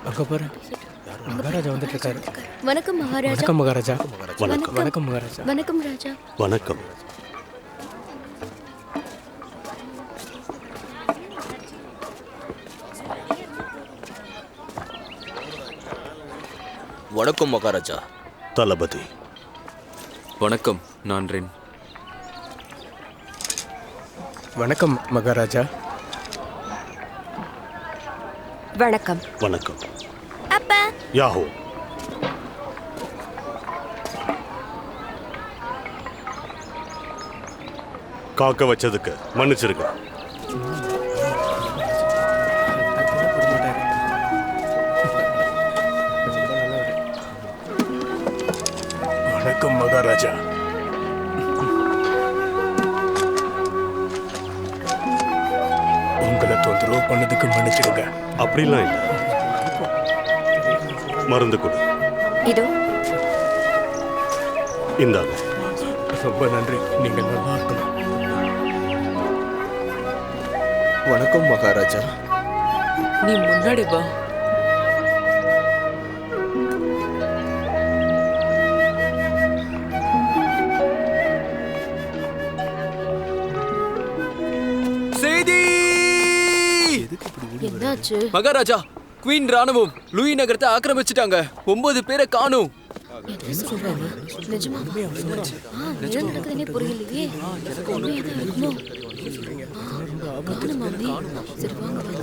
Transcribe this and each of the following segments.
அங்க பாரு, மகாராஜா வந்துட்டு இருக்காரு. வணக்கம் மகாராஜா. வணக்கம் மகாராஜா. வணக்கம். வணக்கம் மகாராஜா. வணக்கம் ராஜா. வணக்கம். வணக்கம் மகாராஜா. தளபதி. வணக்கம், நான் ரென். வணக்கம் மகாராஜா. வணக்கம். வணக்கம். அப்பா யாஹோ. காக்க வச்சதுக்கு மன்னிச்சிருங்க. வணக்கம் மகாராஜா. உங்களை தொந்தரவு பண்ணதுக்கு மன்னிச்சிடுங்க. அப்படிலாம் இல்லை. மருந்து கொடு. இதோ. இந்தாங்க. ரொம்ப நன்றி. நீங்க நல்லா இருக்கணும். வணக்கம் மகாராஜா. நீ முன்னாடி வா. செய்தி! என்னாச்சு? மகாராஜா, குவீன் ராணுவம் லூயி நகரத்தை ஆக்கிரமிச்சிட்டாங்க. 9 பேரை காணோம். என்ன சொல்றாங்க? நிஜமாவா? என்ன நடக்குதுன்னே புரியலையே. உண்மையாதான் இருக்குமோ? காணுமாமே. சரி வாங்க வாங்க.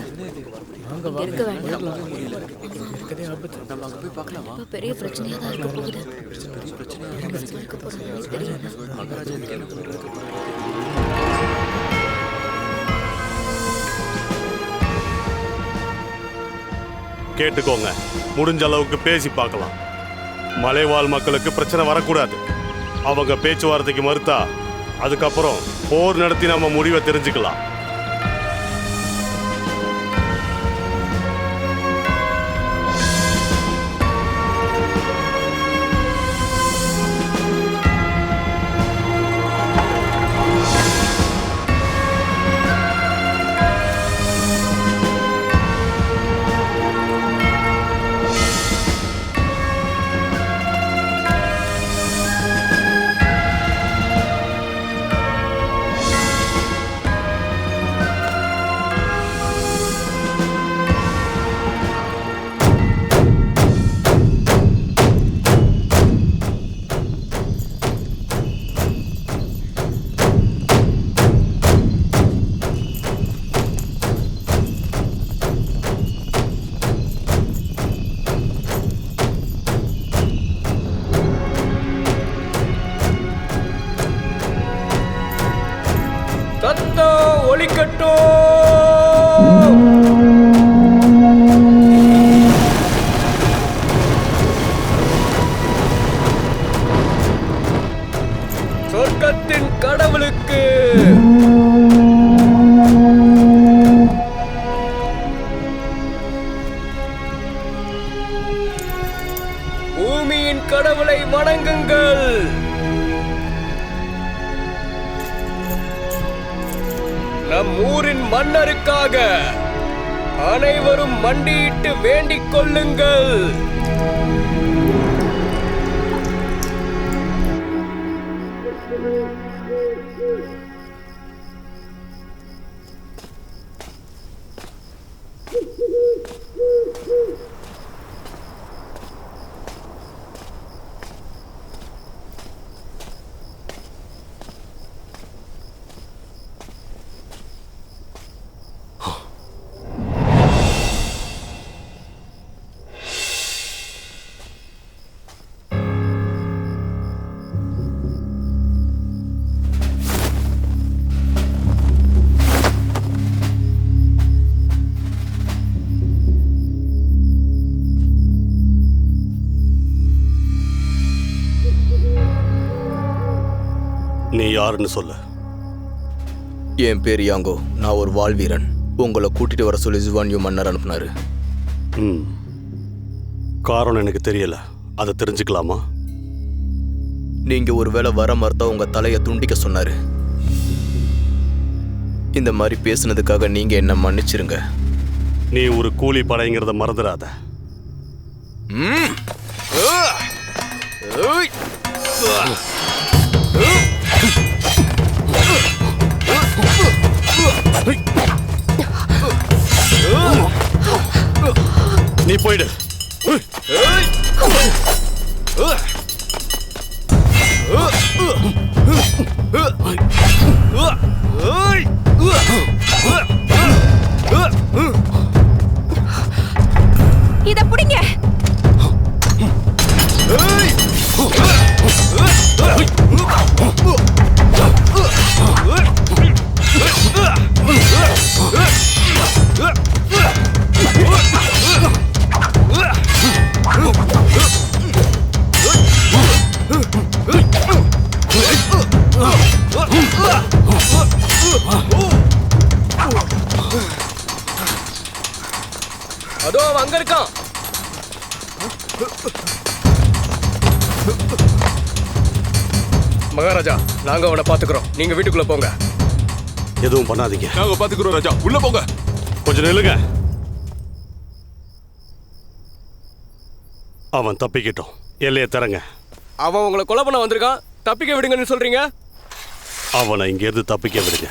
இங்க இருக்க வேண்டாம். நம்ம அங்க போய் பார்க்கலாமா? இப்ப பெரிய பிரச்சனையா தான் இருக்க போகுது. இருக்க போறாங்கன்னு தெரியல. மகாராஜா இதுக்கு என்ன பண்றது? கேட்டுக்கோங்க. முடிஞ்ச அளவுக்கு பேசி பார்க்கலாம். மலைவாழ் மக்களுக்கு பிரச்சனை வரக்கூடாது. அவங்க பேச்சுவார்த்தைக்கு மறுத்தா அதுக்கப்புறம் போர் நடத்தி நம்ம முடிவை தெரிஞ்சுக்கலாம். சத்தம் ஒலிக்கட்டும்! சொர்க்கத்தின் கடவுளுக்கு பூமியின் கடவுளை வணங்குங்கள். நம் ஊரின் மன்னருக்காக அனைவரும் மண்டியிட்டு வேண்டிக் கொள்ளுங்கள். நீ யாருன்னு சொல்லு. என் பேர் யாங்கோ. நான் ஒரு வாழ்வீரன். உங்களை கூட்டிட்டு வர சொல்லி ஜுவான்யூ மன்னர் அனுப்புனாரு. காரணம் எனக்கு தெரியல. அதை தெரிஞ்சுக்கலாமா? நீங்க ஒருவேளை வர மறுத்தா உங்க தலையை துண்டிக்க சொன்னாரு. இந்த மாதிரி பேசுனதுக்காக நீங்க என்ன மன்னிச்சிருங்க. நீ ஒரு கூலி படைங்கிறத மறந்துடாத. நீ போயிடு. இத புடிங்க. அதோ அவன் அங்க இருக்கான். மகாராஜா, நாங்க அவனை பாத்துக்கிறோம். நீங்க வீட்டுக்குள்ள போங்க. எதுவும் பண்ணாதீங்க. நாங்க பாத்துக்கிறோம் ராஜா. உள்ள போங்க. கொஞ்சம் நில்லுங்க. அவன் தப்பிக்கிட்டோம். எல்லையை தரங்க. அவன் உங்களை கொலை பண்ண வந்திருக்கான். தப்பிக்க விடுங்கன்னு சொல்றீங்க. அவனை இங்கிருந்து தப்பிக்க விடுங்க.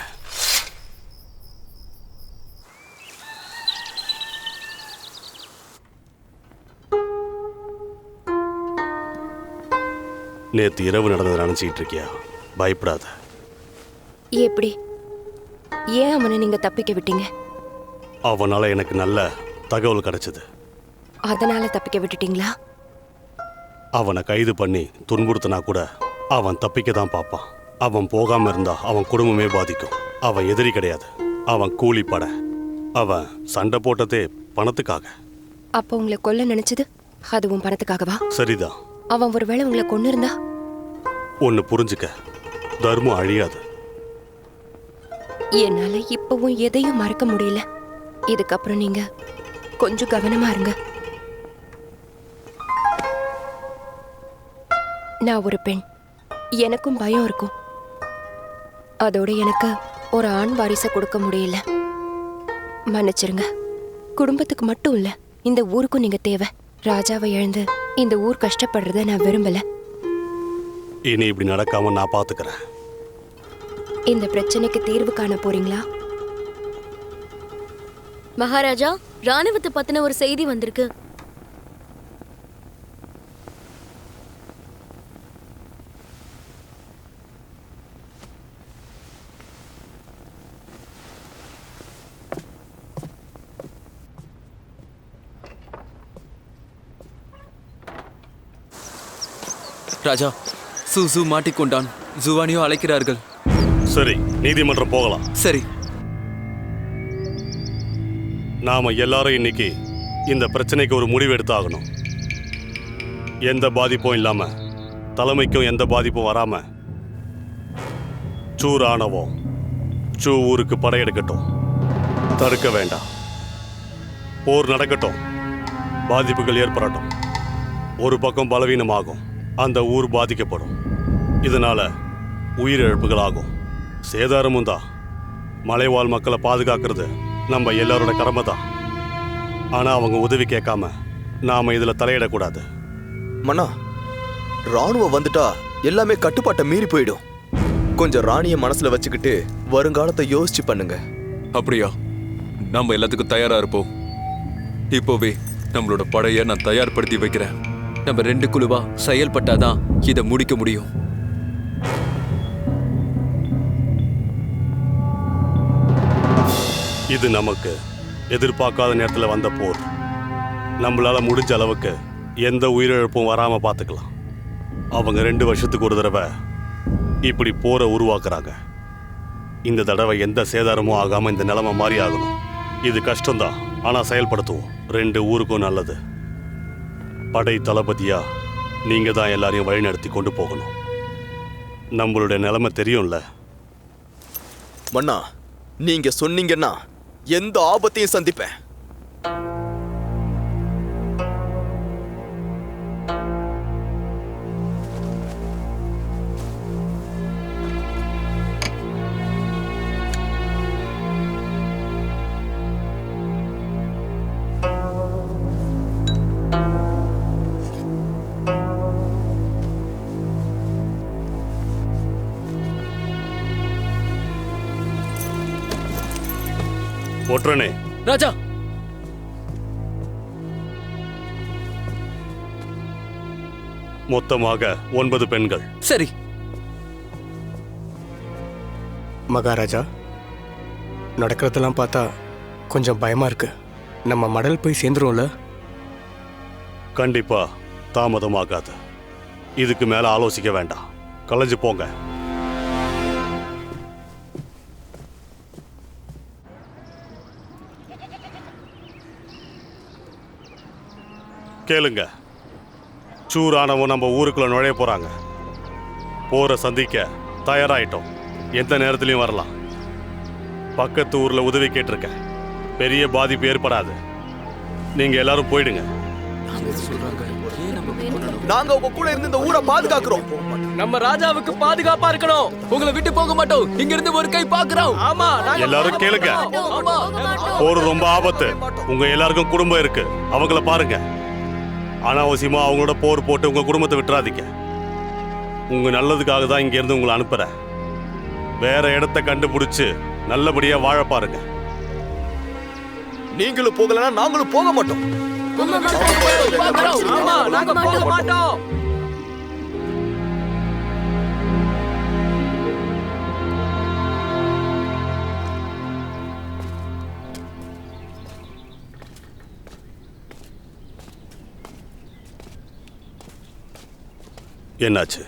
நேத்து இரவு நடந்ததை நினைச்சிட்டு இருக்கியா? பயப்படாத. எப்படி? ஏன் அவனை நீங்க தப்பிக்க விட்டீங்க? அவனால எனக்கு நல்ல தகவல் கிடைச்சது. அதனால தப்பிக்க விட்டுட்டீங்களா? அவனை கைது பண்ணி துன்புறுத்தினா கூட அவன் தப்பிக்க தான் பார்ப்பான். அவன் போகாம இருந்தா அவன் குடும்பமே பாதிக்கும். அவன் எதிரி கிடையாது. அவன் கூலி படை. அவன் சண்டை போட்டதே பணத்துக்காக. அப்போ உங்களை கொல்ல நினைச்சது அதுவும் பணத்துக்காகவா? சரிதான். அவன் ஒருவேளை உங்களை கொன்னு இருந்தா? ஒன்னு புரிஞ்சுக்க, தர்மம் அழியாது. என்னால இப்பவும் எதையும் மறக்க முடியல. இதுக்கப்புறம் நீங்க கொஞ்சம் கவனமா இருங்க. நான் ஒரு பெண். எனக்கும் பயம் இருக்கும். அதோட எனக்கு ஒரு ஆண் வாரிசை கொடுக்க முடியல. மன்னிச்சிருங்க. குடும்பத்துக்கு மட்டும் இல்ல, இந்த ஊருக்கும் நீங்க தேவை. ராஜாவை இழந்து இந்த ஊர் கஷ்டப்படுறத நான் விரும்பல. இனி இப்படி நடக்காம நான் பாத்துக்கிறேன். இந்த பிரச்சனைக்கு தீர்வு காண போறீங்களா? மகாராஜா, ராணுவத்தை பத்தின ஒரு செய்தி வந்திருக்கு. ராஜா, சூசு மாட்டிக்கொண்டான். ஜுவானியோ அழைக்கிறார்கள். சரி, நீதிமன்றம் போகலாம். சரி. நாம எல்லாரும் இன்னைக்கு இந்த பிரச்சனைக்கு ஒரு முடிவு எடுத்தாகணும். எந்த பாதிப்பும் இல்லாம, தலைமைக்கும் எந்த பாதிப்பும் வராம சூ ராணுவம் சூ ஊருக்கு படையெடுக்கட்டும். தடுக்க வேண்டாம். போர் நடக்கட்டும். பாதிப்புகள் ஏற்படட்டும். ஒரு பக்கம் பலவீனமாகும். அந்த ஊர் பாதிக்கப்படும். இதனால உயிரிழப்புகள் ஆகும். சேதாரமும் தான். மலைவாழ் மக்களை பாதுகாக்கிறது நம்ம எல்லாரோட கடமை தான். ஆனா அவங்க உதவி கேட்காம நாம இதுல தலையிடக்கூடாது. மன்னா, ராணுவம் வந்துட்டா எல்லாமே கட்டுப்பாட்டை மீறி போயிடும். கொஞ்சம் ராணிய மனசுல வச்சுக்கிட்டு வருங்காலத்தை யோசிச்சு பண்ணுங்க. அப்படியா? நம்ம எல்லாத்துக்கும் தயாரா இருப்போம். இப்போவே நம்மளோட படையை நான் தயார்படுத்தி வைக்கிறேன். நம்ம 2 குழுவா செயல்பட்டாதான் இதை முடிக்க முடியும். இது நமக்கு எதிர்பார்க்காத நேரத்தில் வந்த போர். நம்மளால முடிஞ்ச அளவுக்கு எந்த உயிரிழப்பும் வராம பார்த்துக்கலாம். அவங்க 2 வருஷத்துக்கு ஒரு தடவை இப்படி போரை உருவாக்குறாங்க. இந்த தடவை எந்த சேதாரமும் ஆகாம இந்த நிலைமை மாறி ஆகணும். இது கஷ்டம்தான், ஆனா செயல்படுத்துவோம். 2 ஊருக்கும் நல்லது. படை தளபதியா நீங்க தான் எல்லாரையும் வழிநடத்தி கொண்டு போகணும். நம்மளுடைய நிலைமை தெரியும்ல. மன்னா, நீங்க சொன்னீங்கன்னா எந்த ஆபத்தையும் சந்திப்பேன். ஒற்றனே, ராஜா மொத்தமாக 9 பெண்கள். சரி. மகாராஜா, நடக்கிறதெல்லாம் பார்த்தா கொஞ்சம் பயமா இருக்கு. நம்ம மடல் போய் சேர்ந்துரும்ல? கண்டிப்பா தாமதமாகாது. இதுக்கு மேல ஆலோசிக்க வேண்டாம். கலைஞ்சு போங்க. கேளுங்க, சூரானவன் நம்ம ஊருக்குள்ள நுழைய போறாங்க. போற சந்திக்க தயாராயிட்டோம். எந்த நேரத்திலையும் வரலாம். பக்கத்து ஊர்ல உதவி கேட்டிருக்கேன். பெரிய பாதிப்பு ஏற்படாது. நீங்க எல்லாரும் போயிடுங்க. நாங்க உங்க கூட இருந்து இந்த ஊரை பாதுகாக்கிறோம். நம்ம ராஜாவுக்கு பாதுகாப்பா இருக்கணும். உங்களை விட்டு போக மாட்டோம். இங்க இருந்து ஒரு கை பாக்குறோம். ஆமா, எல்லாரும் கேளுங்க. ஆமா. போர் ரொம்ப ஆபத்து. உங்க எல்லாருக்கும் குடும்பம் இருக்கு. அவங்கள பாருங்க. அனாவசியமா அவங்களோட போர் போட்டு உங்க குடும்பத்தை விட்டுறாதீங்க. உங்க நல்லதுக்காக தான் இங்க இருந்து உங்களை அனுப்புறேன். வேற இடத்தை கண்டுபிடிச்சு நல்லபடியா வாழ பாருங்க. நீங்களும் போகலன்னா நாங்களும் போக மாட்டோம். ஆமா, நாங்க போக மாட்டோம். என்னாச்சு?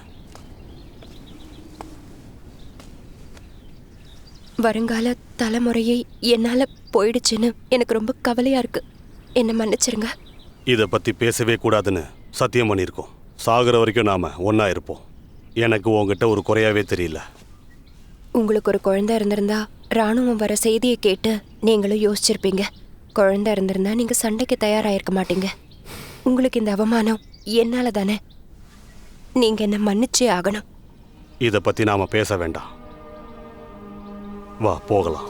வருங்கால தலைமுறையை என்னால போயிடுச்சுன்னு எனக்கு ரொம்ப கவலையா இருக்கு. என்ன மன்னிச்சிருங்க. இத பத்தி பேசவே கூடாதுன்னு சத்தியம் பண்ணியிருக்கோம். சாகுற வரைக்கும் நாம ஒன்னா இருப்போம். எனக்கு உங்ககிட்ட ஒரு குறையாவே தெரியல. உங்களுக்கு ஒரு குழந்தை இருந்திருந்தா ராணுவம் வர செய்தியை கேட்டு நீங்களும் யோசிச்சிருப்பீங்க. குழந்தை இருந்திருந்தா நீங்க சண்டைக்கு தயாராயிருக்க மாட்டீங்க. உங்களுக்கு இந்த அவமானம் என்னால தானே. நீங்க என்ன மன்னிச்சே ஆகணும். இத பத்தி நாம பேச வேண்டாம். வா போகலாம்.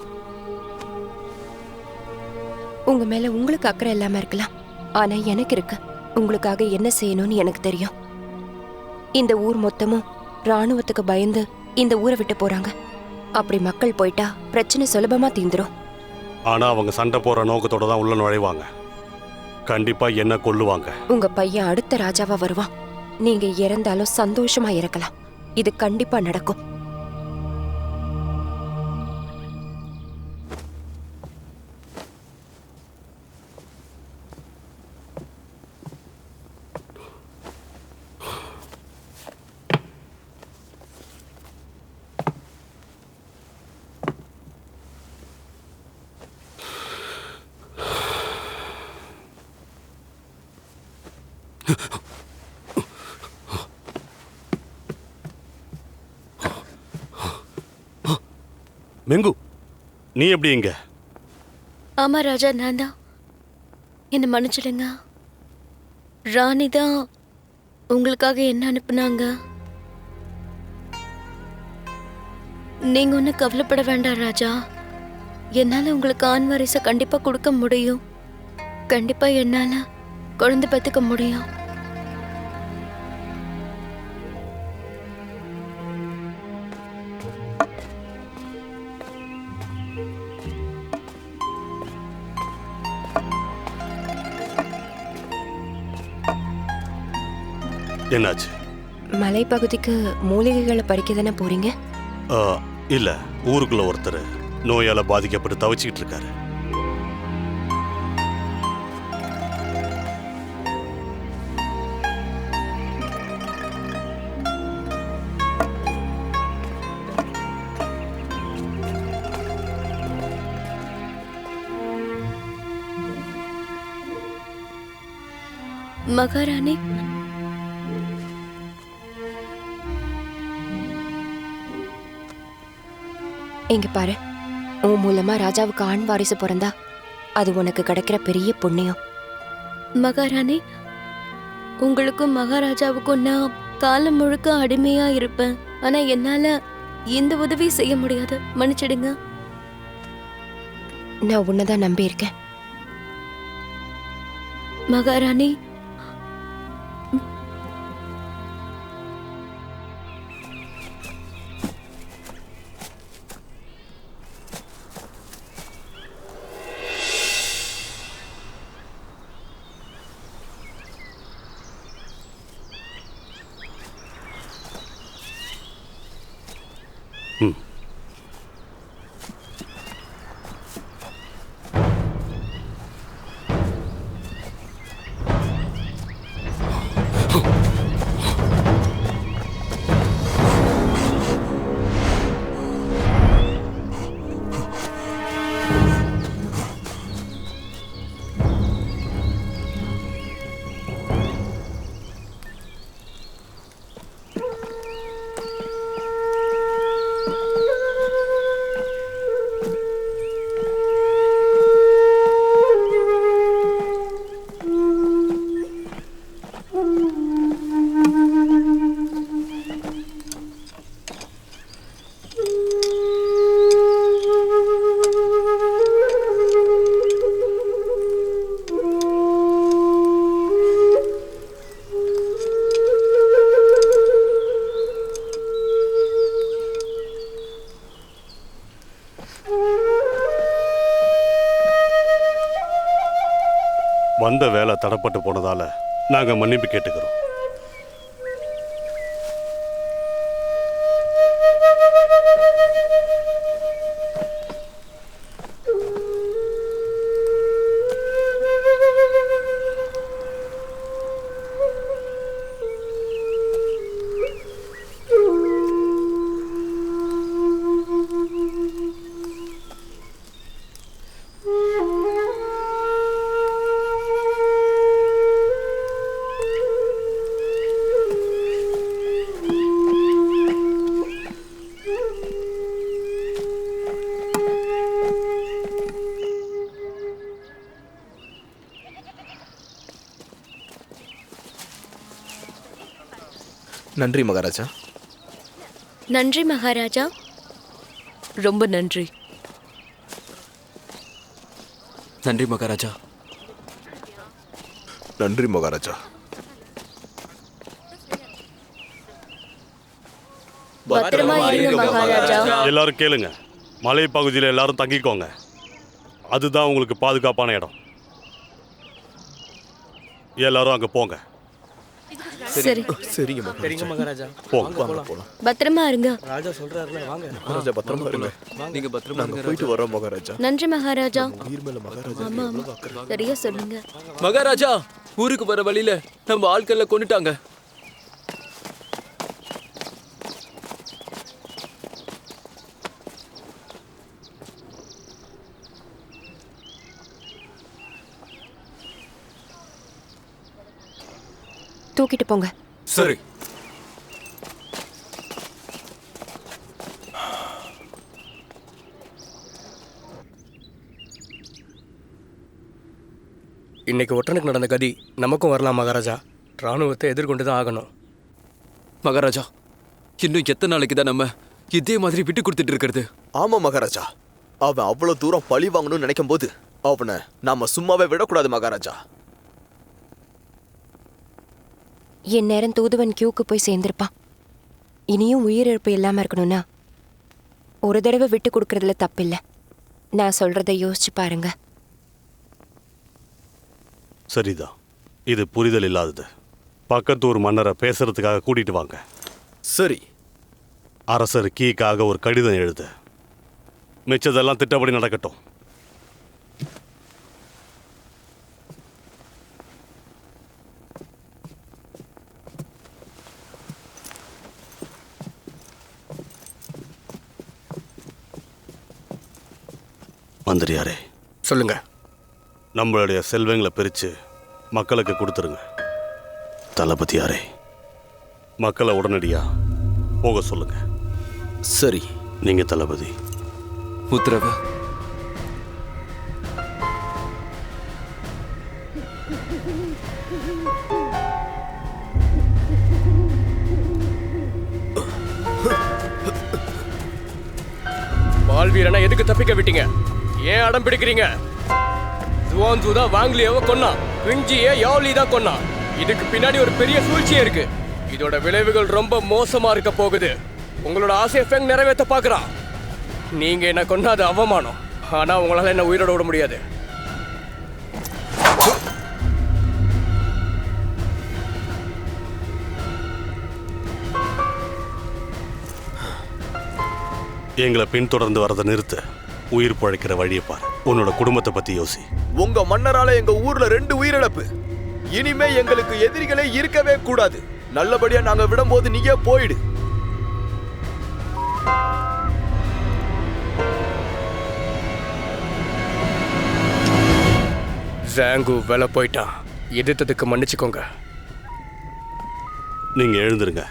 உங்க மேல உங்களுக்கு அக்கறை இல்லாம இருக்கலாம். ஆனா எனக்கு இருக்கு. உங்களுக்காக என்ன செய்யணும்னு எனக்கு தெரியும். இந்த ஊர் மொத்தமும் ராணுவத்துக்கு பயந்து இந்த ஊரை விட்டு போறாங்க. அப்படி மக்கள் போயிட்டா பிரச்சனை சுலபமா தீந்துரும். ஆனா அவங்க சண்டை போற நோக்கத்தோட தான் உள்ள நுழைவாங்க. கண்டிப்பா என்ன கொல்லுவாங்க. உங்க பையன் அடுத்த ராஜாவா வருவான். நீங்க இறந்தாலும் சந்தோஷமா இறக்கலாம். இது கண்டிப்பா நடக்கும். மெங்கு, நீ எப்படி இங்க? ஆமா ராஜா, நான் தான். என்னை மன்னிச்சிடுங்க. ராணி தான் உங்களுக்காக என்ன அனுப்புனாங்க. நீங்க ஒன்றும் கவலைப்பட வேண்டாம் ராஜா. என்னால உங்களுக்கு ஆண் வாரிசை கண்டிப்பா கொடுக்க முடியும். கண்டிப்பா என்னால குழந்தை பெத்துக்க முடியும். என்னாச்சு? மலைப்பகுதிக்கு மூலிகைகளை பறிக்க தானே போறீங்க? இல்ல, ஊருக்குள்ள ஒருத்தர் நோயால பாதிக்கப்பட்டு தவிச்சுக்கிட்டு இருக்காரு. மகாராணி, இங்க பாரு. உன் மூலமா ராஜாவுக்கு ஆண் வாரிசு பிறந்தா அது உனக்கு கிடைக்கிற பெரிய புண்ணியம். மகாராணி, உங்களுக்கும் மகாராஜாவுக்கும் நான் காலம் முழுக்க அடிமையா இருப்பேன். ஆனா என்னால இந்த உதவி செய்ய முடியாது. மன்னிச்சிடுங்க. நான் உன்னதான் நம்பி இருக்கேன். மகாராணி, வந்த வேலை தடப்பட்டு போனதால நாங்க மன்னிப்பு கேட்டுக்கிறோம். நன்றி மகாராஜா. நன்றி மகாராஜா. ரொம்ப நன்றி. நன்றி மகாராஜா. நன்றி மகாராஜா. பத்திரமா இருங்க மகாராஜா. எல்லாரும் கேளுங்க. மலை பகுதியில் எல்லாரும் தங்கிக்கோங்க. அதுதான் உங்களுக்கு பாதுகாப்பான இடம். எல்லாரும் அங்க போங்க. சரி, சரிங்க மகாராஜா. போங்க. வாங்க போலாம். பத்திரமா இருங்க. ராஜா சொல்றாருல, வாங்க. மகாராஜா பத்திரமா இருங்க. நீங்க பத்திரமா நாங்க இருங்க போயிட்டு வரோம் மகாராஜா. நன்றி மகாராஜா. உயிர் மேல மகாராஜா ஆமா ஆமா, சரியா சொல்லுங்க. மகாராஜா, ஊருக்கு வர வழியில நம்ம ஆட்களை கொண்டுட்டாங்க. தூக்கிட்டு போங்க. சரி. இன்னைக்கு ஒற்றனுக்கு நடந்த கதி நமக்கும் வரலாம் மகாராஜா. ராணுவத்தை எதிர்கொண்டு தான் ஆகணும். மகாராஜா, இன்னும் எத்தனை நாளைக்கு தான் நம்ம இதே மாதிரி விட்டு கொடுத்துட்டு இருக்கிறது? ஆமா மகாராஜா. அவன் அவ்வளவு தூரம் பழி வாங்கணும்னு நினைக்கும் போது அவனை நாம சும்மாவே விடக்கூடாது மகாராஜா. என் நேரம் தூதுவன் கியூக்கு போய் சேர்ந்திருப்பான். இனியும் உயிரிழப்பு இல்லாம இருக்கணும்னா ஒரு தடவை விட்டு கொடுக்கறதுல தப்பில்லை. நான் சொல்றதை யோசிச்சு பாருங்க. சரிதான். இது புரிதல் இல்லாதது. பக்கத்தூர் மன்னரை பேசுறதுக்காக கூட்டிட்டு வாங்க. சரி. அரசர் கீக்காக ஒரு கடிதம் எழுது. மிச்சதெல்லாம் திட்டப்படி நடக்கட்டும். மந்திரியாரே, சொல்லுங்க. நம்மளுடைய செல்வங்களை பிரித்து மக்களுக்கு கொடுத்துருங்க. தளபதியாரே, மக்களை உடனடியாக போக சொல்லுங்க. சரி. நீங்க தளபதி. உத்தரவு. வாழ்வீரனை எதுக்கு தப்பிக்க விட்டீங்க? ஏன் அடம் பிடிக்கிறீங்க? ஜுவான்சு தான் வாங்லியாவை கொன்னான். விஞ்சியை யாவ்லி தான் கொன்னான். இதுக்கு பின்னாடி ஒரு பெரிய சூழ்ச்சியே இருக்கு. இதோட விளைவுகள் ரொம்ப மோசமா இருக்க போகுது. உங்களோட ஆசையை ஃபெங் நிறைவேற்ற பார்க்கறான். நீங்க என்ன கொன்னாது அவமானம். ஆனா உங்களால என்ன உயிரோட விட முடியாது. எங்களை பின்தொடர்ந்து வரதை நிறுத்த. உயிர் பழைக்கிற வழியை பாரு. உன்னோட குடும்பத்தை பத்தி யோசி. உங்க மன்னரால எங்க ஊர்ல 2 உயிரிழப்பு. இனிமே எங்களுக்கு எதிரிகளே இருக்கவே கூடாது. நல்லபடியா நாங்க விடும்போது நீயே போயிடு. ஜாங்கு வேலை போயிட்டான். எதிர்த்ததுக்கு மன்னிச்சுக்கோங்க. நீங்க எழுந்துருங்க.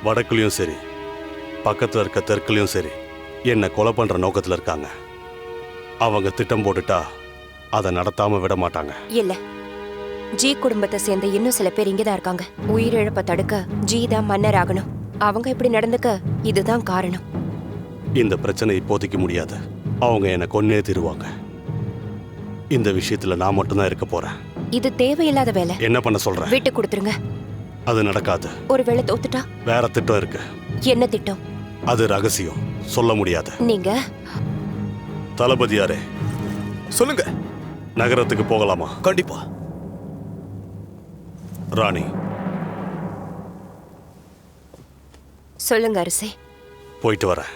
வடக்குலயும் சரி, பக்கத்துல இருக்க தெற்குலயும் சரி, என்னை கொலை பண்ற நோக்கத்துல இருக்காங்க. அவங்க திட்டம் போட்டுட்டா அதை நடத்தாம விட மாட்டாங்க. இல்ல, ஜி குடும்பத்தை சேர்ந்த இன்னும் சில பேர் இங்கதான் இருக்காங்க. உயிரிழப்பை தடுக்க ஜி தான் மன்னர் ஆகணும். அவங்க இப்படி நடந்துக்க இதுதான் காரணம். இந்த பிரச்சனை இப்போதைக்கு முடியாது. அவங்க என்னை கொன்னே தீருவாங்க. இந்த விஷயத்துல நான் மட்டும்தான் இருக்க போறேன். இது தேவையில்லாத வேலை. என்ன பண்ண சொல்ற? விட்டு கொடுத்துருங்க. அது நடக்காது. ஒருவேளை தோத்துட்டா? வேற திட்டம் இருக்கு. என்ன திட்டம்? அது ரகசியம், சொல்ல முடியாது. நீங்க தளபதியாரே, சொல்லுங்க. நகரத்துக்கு போகலாமா? கண்டிப்பா. ராணி, சொல்லுங்க அரசே. போயிட்டு வரேன்.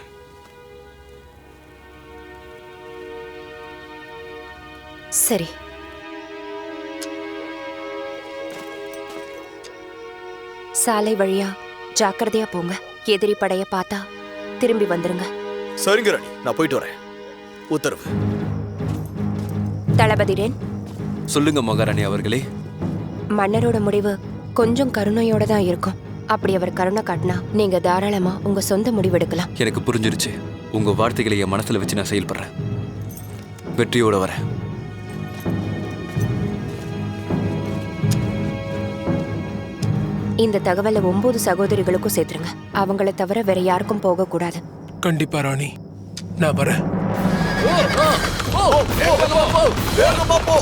சரி. சாலை வழியா ஜாக்கிரதையா போங்க. எதிரி படைய பார்த்தா திரும்பி வந்துருங்க. சரிங்க ராணி, நான் போயிட்டு வரேன். உத்தரவு. தளபதி ரேன். சொல்லுங்க மகாராணி அவர்களே. மன்னரோட முடிவு கொஞ்சம் கருணையோட தான் இருக்கும். அப்படி அவர் கருணை காட்டினா நீங்க தாராளமா உங்க சொந்த முடிவெடுக்கலாம். எனக்கு புரிஞ்சிருச்சு. உங்க வார்த்தைகளை என் மனசுல வச்சு நான் செயல்படுறேன். வெற்றியோட வரேன். இந்த தகவலை 9 சகோதரிகளுக்கும் சேர்த்துருங்க. அவங்கள தவிர வேற யாருக்கும் போக கூடாது. கண்டிப்பா ராணி, நான் வரேன். வேகமா போ. வேகமா போ.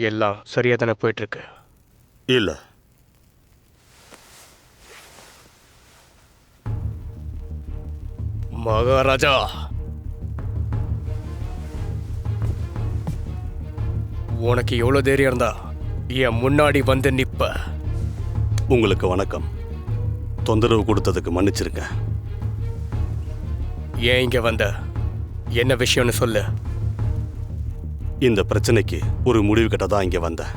எல்லாம் சரியா தானே போயிட்டு இருக்கு? இல்ல, மகாராஜா, உனக்கு எவ்வளவு தைரியம் இருந்தா என் முன்னாடி வந்து நிப்ப? உங்களுக்கு வணக்கம். தொந்தரவு கொடுத்ததுக்கு மன்னிச்சிருங்க. ஏன் இங்க வந்த? என்ன விஷயம்னு சொல்லு. இந்த பிரச்சனைக்கு ஒரு முடிவு கட்ட தான் இங்க வந்தேன்.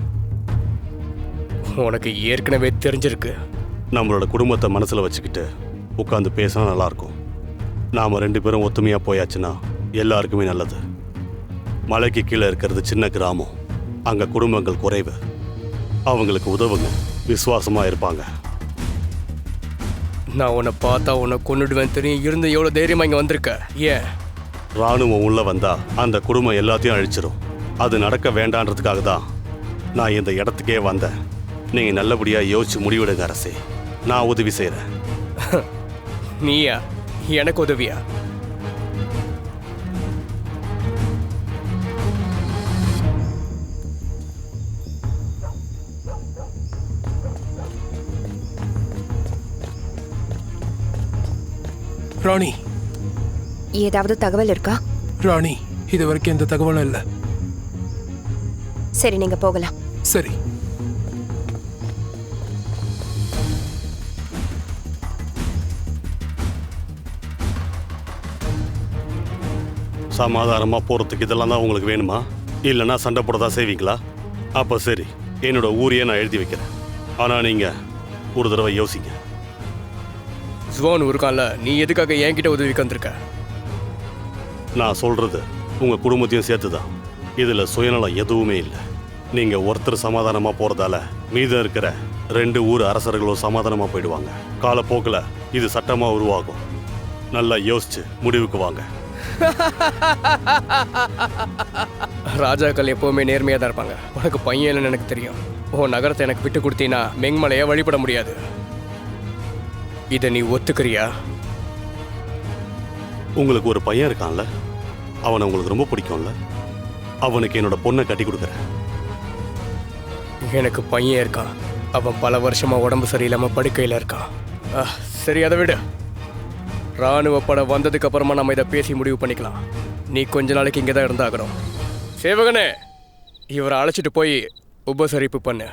உனக்கு ஏற்கனவே தெரிஞ்சிருக்கு. நம்மளோட குடும்பத்தை மனசுல வச்சுக்கிட்டு உட்காந்து பேசினா நல்லா இருக்கும். நாம 2 பேரும் ஒத்துமையா போயாச்சுன்னா எல்லாருக்குமே நல்லது. மலைக்கு கீழே இருக்கிறது சின்ன கிராமம். அங்க குடும்பங்கள் குறைவு. அவங்களுக்கு உதவுங்க. விசுவாசமா இருப்பாங்க. நான் உன்னை பார்த்தா உன்னை கொன்னுடுவேன் தெரியும். இருந்து எவ்வளவு தைரியமா இங்க வந்திருக்க. ஏன்? ராணுவம் உள்ள வந்தா அந்த குடும்பம் எல்லாத்தையும் அழிச்சிரும். அது நடக்க வேண்டான்றதுக்காக தான் நான் இந்த இடத்துக்கே வந்தேன். நீங்க நல்லபடியா யோசிச்சு முடிவெடுங்க அரசே. நான் உதவி செய்யறேன். நீயா? எனக்கு உதவியா? ராணி, ஏதாவது தகவல் இருக்கா? ராணி, இது வரைக்கும் எந்த தகவலும் இல்லை. சரி, நீங்க போகலாம். சரி. சமாதானமா போறதுக்கு இதெல்லாம் தான் உங்களுக்கு வேணுமா? இல்லைன்னா சண்டை போடதான் செய்வீங்களா? அப்ப சரி, என்னோட ஊரையே நான் எழுதி வைக்கிறேன். ஆனா நீங்க ஒரு தடவை யோசிங்க. ஜுவான் இருக்கான்ல, நீ எதுக்காக என்கிட்ட உதவிக்கு வந்திருக்க? நான் சொல்றது உங்க குடும்பத்தையும் சேர்த்துதான். இதுல சுயநலம் எதுவுமே இல்லை. நீங்க ஒருத்தர் சமாதானமா போறதால மீதம் இருக்கிற 2 ஊர் அரசர்களும் சமாதானமா போயிடுவாங்க. காலப்போக்கில் இது சட்டமா உருவாகும். நல்லா யோசிச்சு முடிவுக்கு வாங்க. ராஜாக்கள் எப்பவுமே நேர்மையா தான் இருப்பாங்க. உனக்கு பையன் இல்லைன்னு எனக்கு தெரியும். உன் நகரத்தை எனக்கு விட்டு கொடுத்தீங்கன்னா மெங்மலையை வழிபட முடியாது. இதை நீ ஒத்துக்கிறியா? உங்களுக்கு ஒரு பையன் இருக்கான்ல, அவனை உங்களுக்கு ரொம்ப பிடிக்கும்ல, அவனுக்கு என்னோட பொண்ணை கட்டி கொடுக்குறேன். எனக்கு பையன் இருக்கான். அவன் பல வருஷமா உடம்பு சரியில்லாம படுக்கையில இருக்கான். சரி, அதை விடு. ராணுவ படம் வந்ததுக்கு அப்புறமா நம்ம இதை பேசி முடிவு பண்ணிக்கலாம். நீ கொஞ்ச நாளைக்கு இங்கே தான் இருந்தாகணும். சேவகனே, இவரை அழைச்சிட்டு போய் உபசரிப்பு பண்ணு.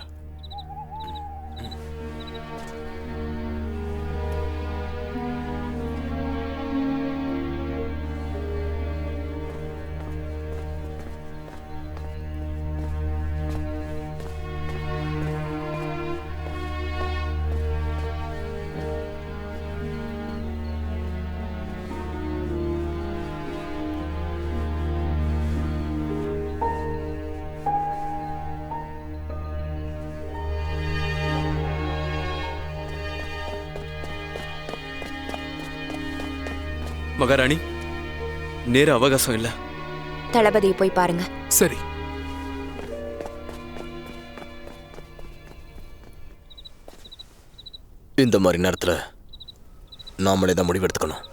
மகாராணி, நேர அவகாசம் இல்ல. தளபதியை போய் பாருங்க. சரி. இந்த மாதிரி நேரத்துல நாமளே தான் முடிவெடுத்துக்கணும்.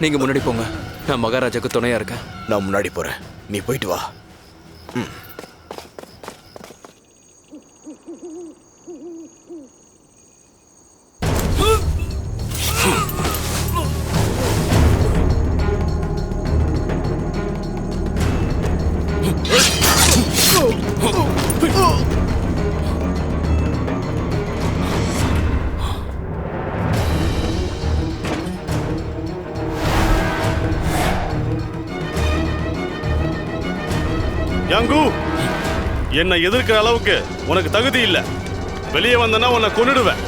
நீங்க முன்னாடி போங்க, நான் மகாராஜாக்கு துணையா இருக்கேன். நான் முன்னாடி போறேன், நீ போயிட்டு வா. யாங்கு, என்னை எதிர்க்கிற அளவுக்கு உனக்கு தகுதி இல்ல. வெளியே வந்தனா உன்னை கொன்னுடுவேன்.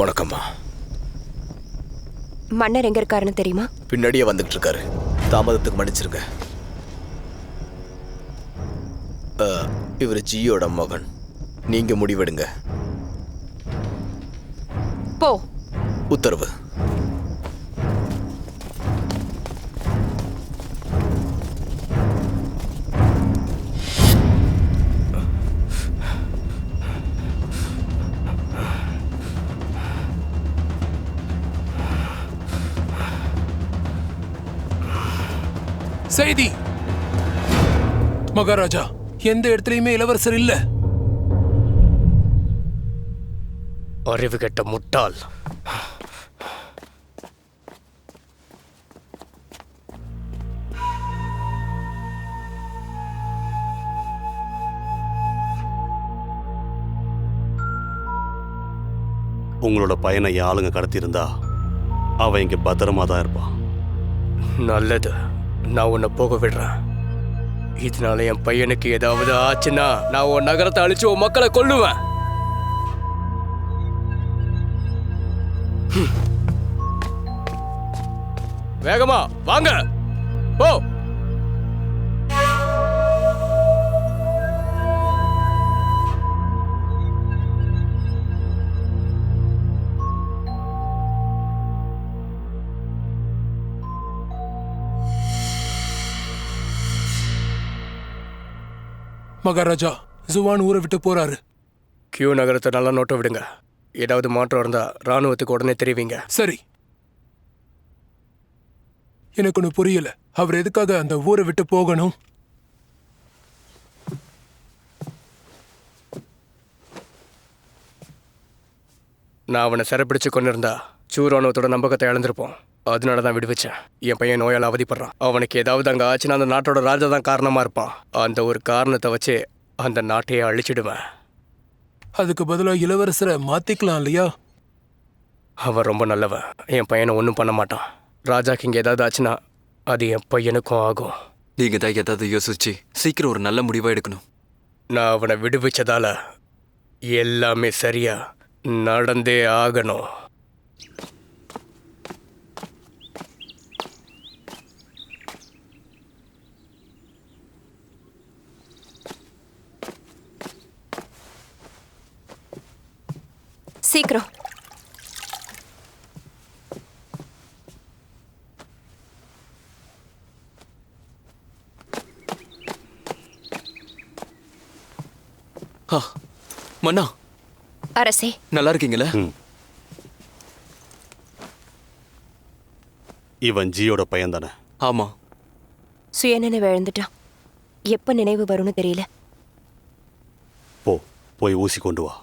வணக்கம்மா. மன்னர் எங்க இருக்காருன்னு தெரியுமா? பின்னாடியே வந்துகிட்டு இருக்காரு. தாமதத்துக்கு மன்னிச்சிருங்க. இவர் ஜியோட மகன். நீங்க முடிவெடுங்க. போ. உத்தரவு. செய்தி, மகாராஜா, எந்த இடத்துலயுமே இளவரசர் இல்ல. அறிவு கெட்ட முட்டாள். உங்களோட பையனை என் ஆளுங்க கடத்தியிருந்தா அவன் இங்க பத்திரமா தான் இருப்பான். நல்லது, நான் உன்னை போக விடுறேன். இதனால என் பையனுக்கு ஏதாவது ஆச்சுன்னா நான் உன் நகரத்தை அழிச்சு உன் மக்களை கொல்லுவேன். வேகமா வாங்க, போ. மகாராஜா ஜுவான் ஊரை விட்டு போறாரு. கியூ நகரத்தை நல்லா நோட்டை விடுங்க. ஏதாவது மாற்றம் இருந்தா ராணுவத்துக்கு உடனே தெரிவிங்க. சரி. எனக்கு ஒன்று புரியல, அவர் எதுக்காக அந்த ஊரை விட்டு போகணும்? நான் அவனை சிறைப்பிடிச்சு கொண்டு இருந்தா சூ ராணுவத்தோட நம்பகத்தை இழந்திருப்போம். அதனால தான் விடுவிச்சேன். என் பையன் நோயால் அவதிப்படுறான். அவனுக்கு ஏதாவது அங்கே ஆச்சுன்னா அந்த நாட்டோட ராஜா தான் காரணமாக இருப்பான். அந்த ஒரு காரணத்தை வச்சு அந்த நாட்டையே அழிச்சிடுவேன். அதுக்கு பதிலாக இளவரசரை மாத்திக்கலாம் இல்லையா? அவன் ரொம்ப நல்லவன். என் பையனை ஒன்றும் பண்ண மாட்டான். ராஜாக்கு இங்கே ஏதாவது ஆச்சுன்னா அது என் பையனுக்கும் ஆகும். நீங்க தான் ஏதாவது யோசிச்சு சீக்கிரம் ஒரு நல்ல முடிவா எடுக்கணும். நான் அவனை விடுவிச்சதால எல்லாமே சரியா நடந்தே ஆகணும். சீக்கிரம். மன்னா, அரசே, நல்லா இருக்கீங்களா? இவன் ஜியோட பையன் தானே? ஆமா. சுயநினைவு இழந்துட்டான். எப்ப நினைவு வரும்னு தெரியல. போய் ஊசி கொண்டு வா.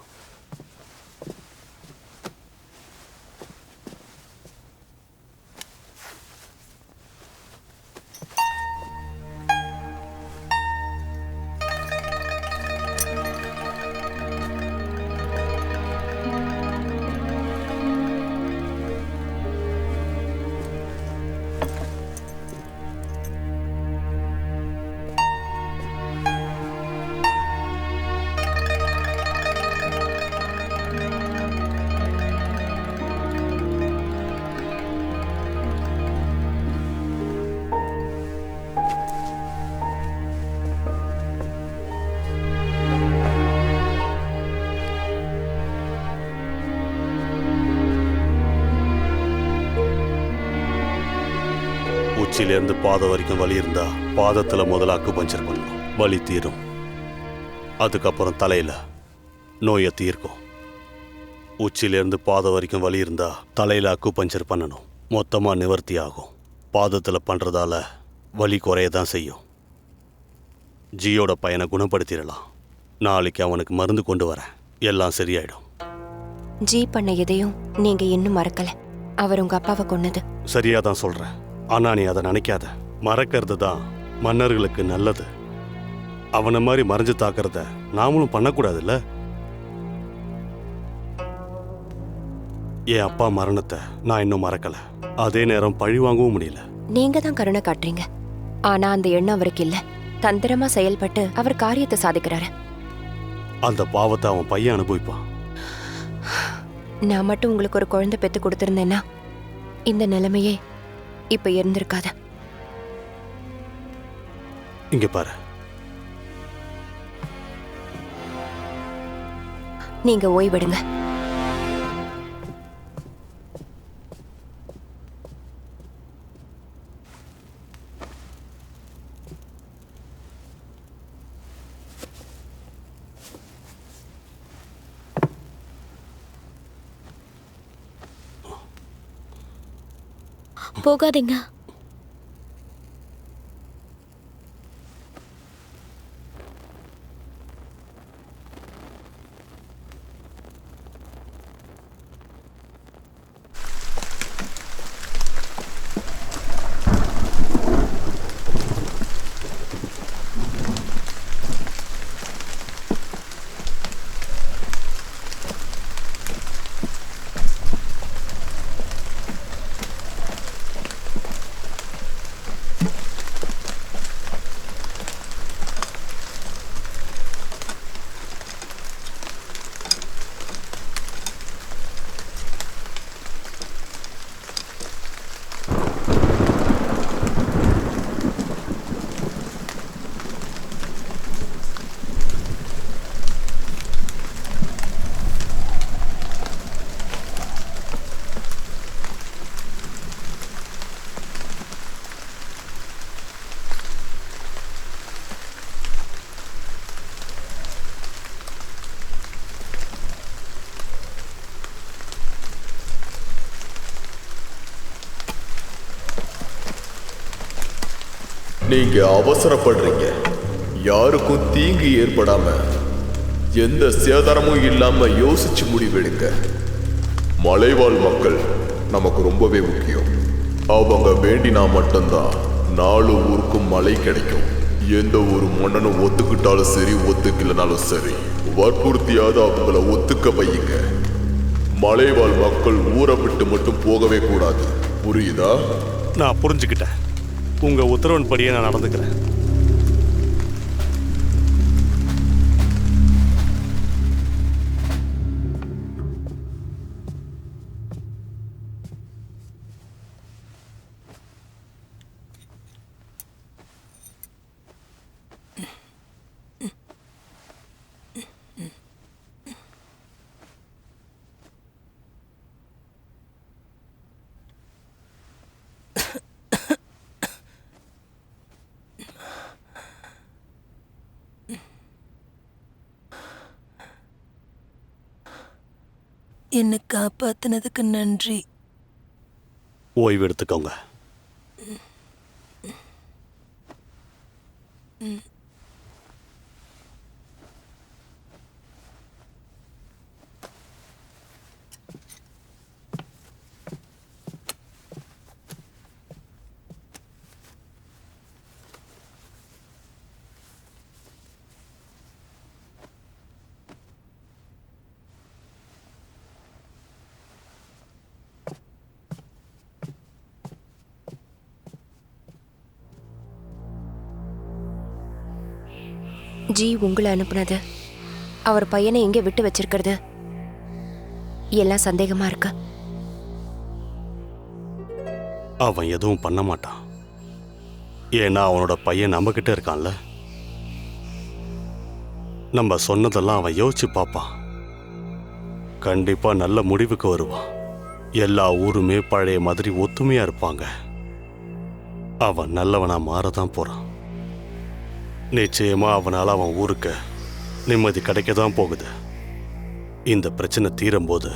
உச்சியிலேருந்து பாதம் வரைக்கும் வலி இருந்தா பாதத்துல முதல்ல அக்கு பஞ்சர் பண்ணணும். வலி தீரும். அதுக்கப்புறம் தலையில நோயை தீர்க்கும். உச்சியிலேருந்து பாதம் வரைக்கும் வலி இருந்தா தலையில அக்கு பஞ்சர் பண்ணணும். மொத்தமா நிவர்த்தி ஆகும். பாதத்துல பண்றதால வலி குறையதான் செய்யும். ஜியோட பையனை குணப்படுத்திடலாம். நாளைக்கு அவனுக்கு மருந்து கொண்டு வரேன். எல்லாம் சரியாயிடும். ஜி பண்ண எதையும் நீங்க இன்னும் மறக்கல. அவர் உங்க அப்பாவை கொன்னது சரியா தான் சொல்றேன். ஆனா நீ அதை நினைக்காத. மறக்கிறது தான் மன்னர்களுக்கு நல்லது. அவனை மாதிரி மறைஞ்சு தாக்குறத நாமளும் பண்ணக்கூடாதுல்ல. என் அப்பா மரணத்தை நான் இன்னும் மறக்கல. அதே நேரம் பழி வாங்கவும் முடியல. நீங்க தான் கருணை காட்டுறீங்க. ஆனா அந்த எண்ணம் அவருக்கு இல்ல. தந்திரமா செயல்பட்டு அவர் காரியத்தை சாதிக்கிறாரு. அந்த பாவத்தை அவன் பையன் அனுபவிப்பான். நான் மட்டும் உங்களுக்கு ஒரு குழந்தை பெத்து கொடுத்திருந்தேன்னா இந்த நிலைமையே இப்ப இருந்திருக்காது. இங்க பாரு, நீங்க ஓய்வெடுங்க. போகாதீங்க. நீங்க அவசரப்படுறீங்க. யாருக்கும் தீங்கு ஏற்படாம எந்த சேதாரமும் இல்லாம யோசிச்சு முடிவெடுங்க. மலைவாழ் மக்கள் நமக்கு ரொம்பவே முக்கியம். அவங்க வேண்டினா மட்டும்தான் 4 ஊருக்கும் மழை கிடைக்கும். எந்த ஒரு மன்னனும் ஒத்துக்கிட்டாலும் சரி, ஒத்துக்கலனாலும் சரி, வற்புறுத்தியாவது அவங்கள ஒத்துக்க வையுங்க. மலைவாழ் மக்கள் ஊரை விட்டு மட்டும் போகவே கூடாது. புரியுதா? நான் புரிஞ்சுக்கிட்டேன். உங்க உத்தரவின்படியே நான் நடந்துக்கிறேன். என்னை காப்பாத்தினதுக்கு நன்றி. ஓய்வு எடுத்துக்கோங்க. ஜி உங்களை அனுப்புனது, அவர் பையனை எங்கே விட்டு வச்சிருக்கிறது எல்லாம் சந்தேகமா இருக்கு. அவன் எதுவும் பண்ண மாட்டான். ஏன்னா அவனோட பையன் நம்ம கிட்ட இருக்கான்ல. நம்ம சொன்னதெல்லாம் அவன் யோசிச்சு பார்ப்பான். கண்டிப்பா நல்ல முடிவுக்கு வருவான். எல்லா ஊருமே பழைய மாதிரி ஒத்துமையா இருப்பாங்க. அவன் நல்லவனா மாறதான் போறான். நிச்சயமா அவனால அவன் ஊருக்கு நிம்மதி கிடைக்க தான் போகுது. இந்த பிரச்சனை தீரும் போது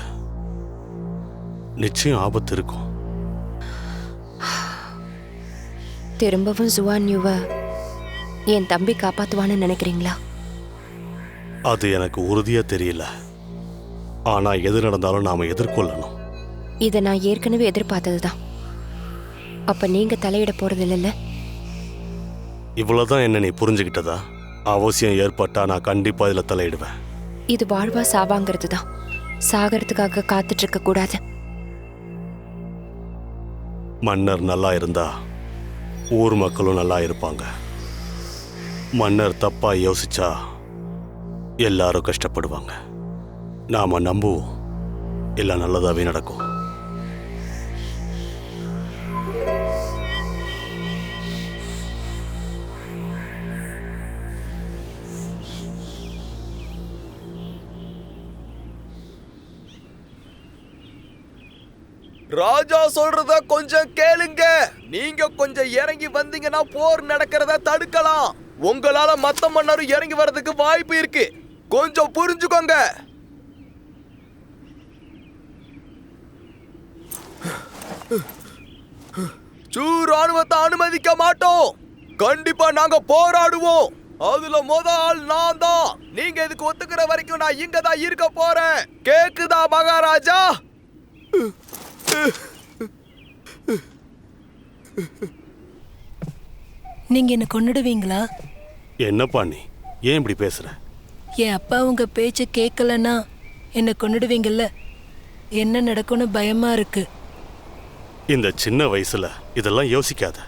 நிச்சயம் ஆபத்து இருக்கும். திரும்பவும் ஜுவான்யூவை என் தம்பி காப்பாத்துவான்னு நினைக்கிறீங்களா? அது எனக்கு உறுதியா தெரியல. ஆனா எது நடந்தாலும் நாம எதிர்கொள்ளணும். இதை நான் ஏற்கனவே எதிர்பார்த்ததுதான். அப்ப நீங்க தலையிட போறது இல்லைல்ல? இவ்வளவுதான் என்ன நீ புரிஞ்சுக்கிட்டதா? அவசியம் ஏற்பட்டா நான் கண்டிப்பா இதுல தலையிடுவேன். இது வாழ்வா சாவாங்கிறது தான். சாகறதுக்காக காத்துட்டு இருக்க கூடாது. மன்னர் நல்லா இருந்தா ஊர் மக்களும் நல்லா இருப்பாங்க. மன்னர் தப்பா யோசிச்சா எல்லாரும் கஷ்டப்படுவாங்க. நாம நம்புவோம், எல்லாம் நல்லதாவே நடக்கும். ராஜா சொல்றத கொஞ்சம் கேளுங்க. நீங்க கொஞ்சம் இறங்கி வந்தீங்கன்னா போர் நடக்கிறத தடுக்கலாம். உங்களால மத்த மன்னரும் இறங்கி வர்றதுக்கு வாய்ப்பு இருக்கு. கொஞ்சம் புரிஞ்சுக்கோங்க. ராணுவத்தை அனுமதிக்க மாட்டோம். கண்டிப்பா நாங்க போராடுவோம். அதுல ஆள் நான் தான். நீங்க இதுக்கு ஒத்துக்கிற வரைக்கும் நான் இங்க தான் இருக்க போறேன். கேக்குதா மகாராஜா? நீங்க என்ன கொன்னுடுவீங்களா? என்னப்பா நீ ஏன் இப்படி பேசுற? என் அப்பா உங்க பேச்ச கேட்கலன்னா என்ன கொன்னுடுவீங்கல்ல? என்ன நடக்கும்னு பயமா இருக்கு. இந்த சின்ன வயசுல இதெல்லாம் யோசிக்காத.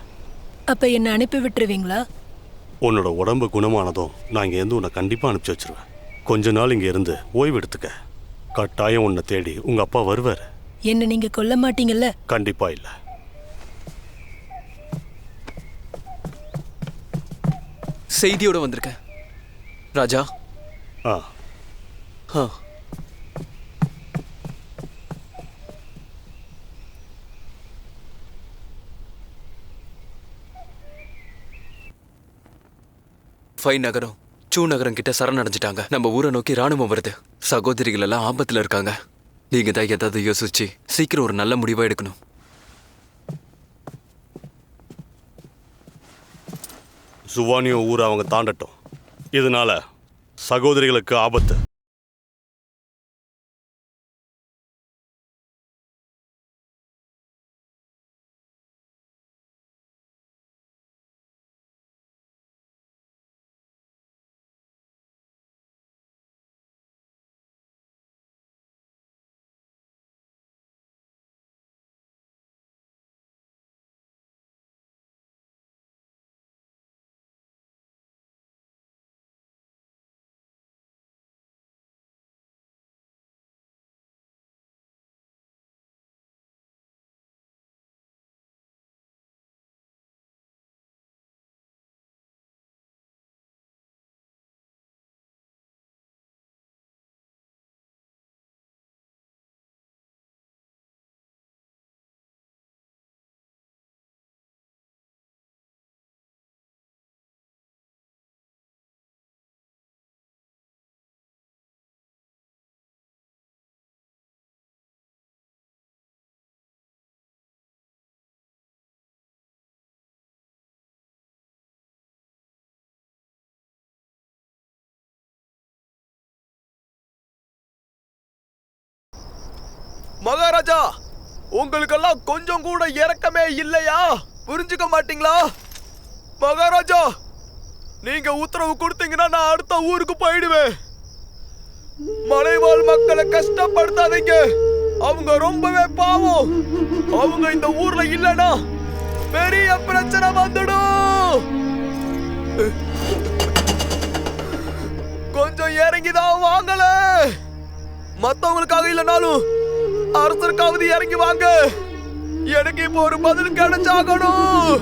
அப்ப என்ன அனுப்பி விட்டுருவீங்களா? உன்னோட உடம்பு குணமானதும் நான் இங்க இருந்து உன்னை கண்டிப்பா அனுப்பிச்சு வச்சிருவேன். கொஞ்ச நாள் இங்க இருந்து ஓய்வு எடுத்துக்க. கட்டாயம் உன்னை தேடி உங்க அப்பா வருவார். என்ன நீங்க கொல்ல மாட்டீங்கல்ல? கண்டிப்பா இல்ல. செய்தியோட வந்திருக்கேன் ராஜா. ஆ ஃபை நகரம் சூ நகரம் கிட்ட சரணடைஞ்சிட்டாங்க. நம்ம ஊரை நோக்கி ராணுவம் வருது. சகோதரிகள் எல்லாம் ஆபத்துல இருக்காங்க. நீங்க தான் ஏதாவது யோசிச்சு சீக்கிரம் ஒரு நல்ல முடிவா எடுக்கணும். சுவானியோ ஊரை அவங்க தாண்டட்டும். இதனால சகோதரிகளுக்கு ஆபத்து. மகாராஜா, உங்களுக்கெல்லாம் கொஞ்சம் கூட இரக்கமே இல்லையா? புரிஞ்சுக்க மாட்டீங்களா? மகாராஜா, நீங்க உத்தரவு கொடுத்தீங்கன்னா நான் அடுத்த ஊருக்கு போயிடுவேன். மலைவாழ் மக்களை கஷ்டப்படுத்தாதீங்க. அவங்க ரொம்பவே பாவம். அவங்க இந்த ஊர்ல இல்லைன்னா பெரிய பிரச்சனை வந்துடும். கொஞ்சம் இறங்கிதான் வாங்கல. மத்தவங்களுக்காக இல்லைனாலும் அரசருக்காவது இறங்கி வாங்க. எனக்கு இப்போ ஒரு பதில் கிடைச்சாகணும்.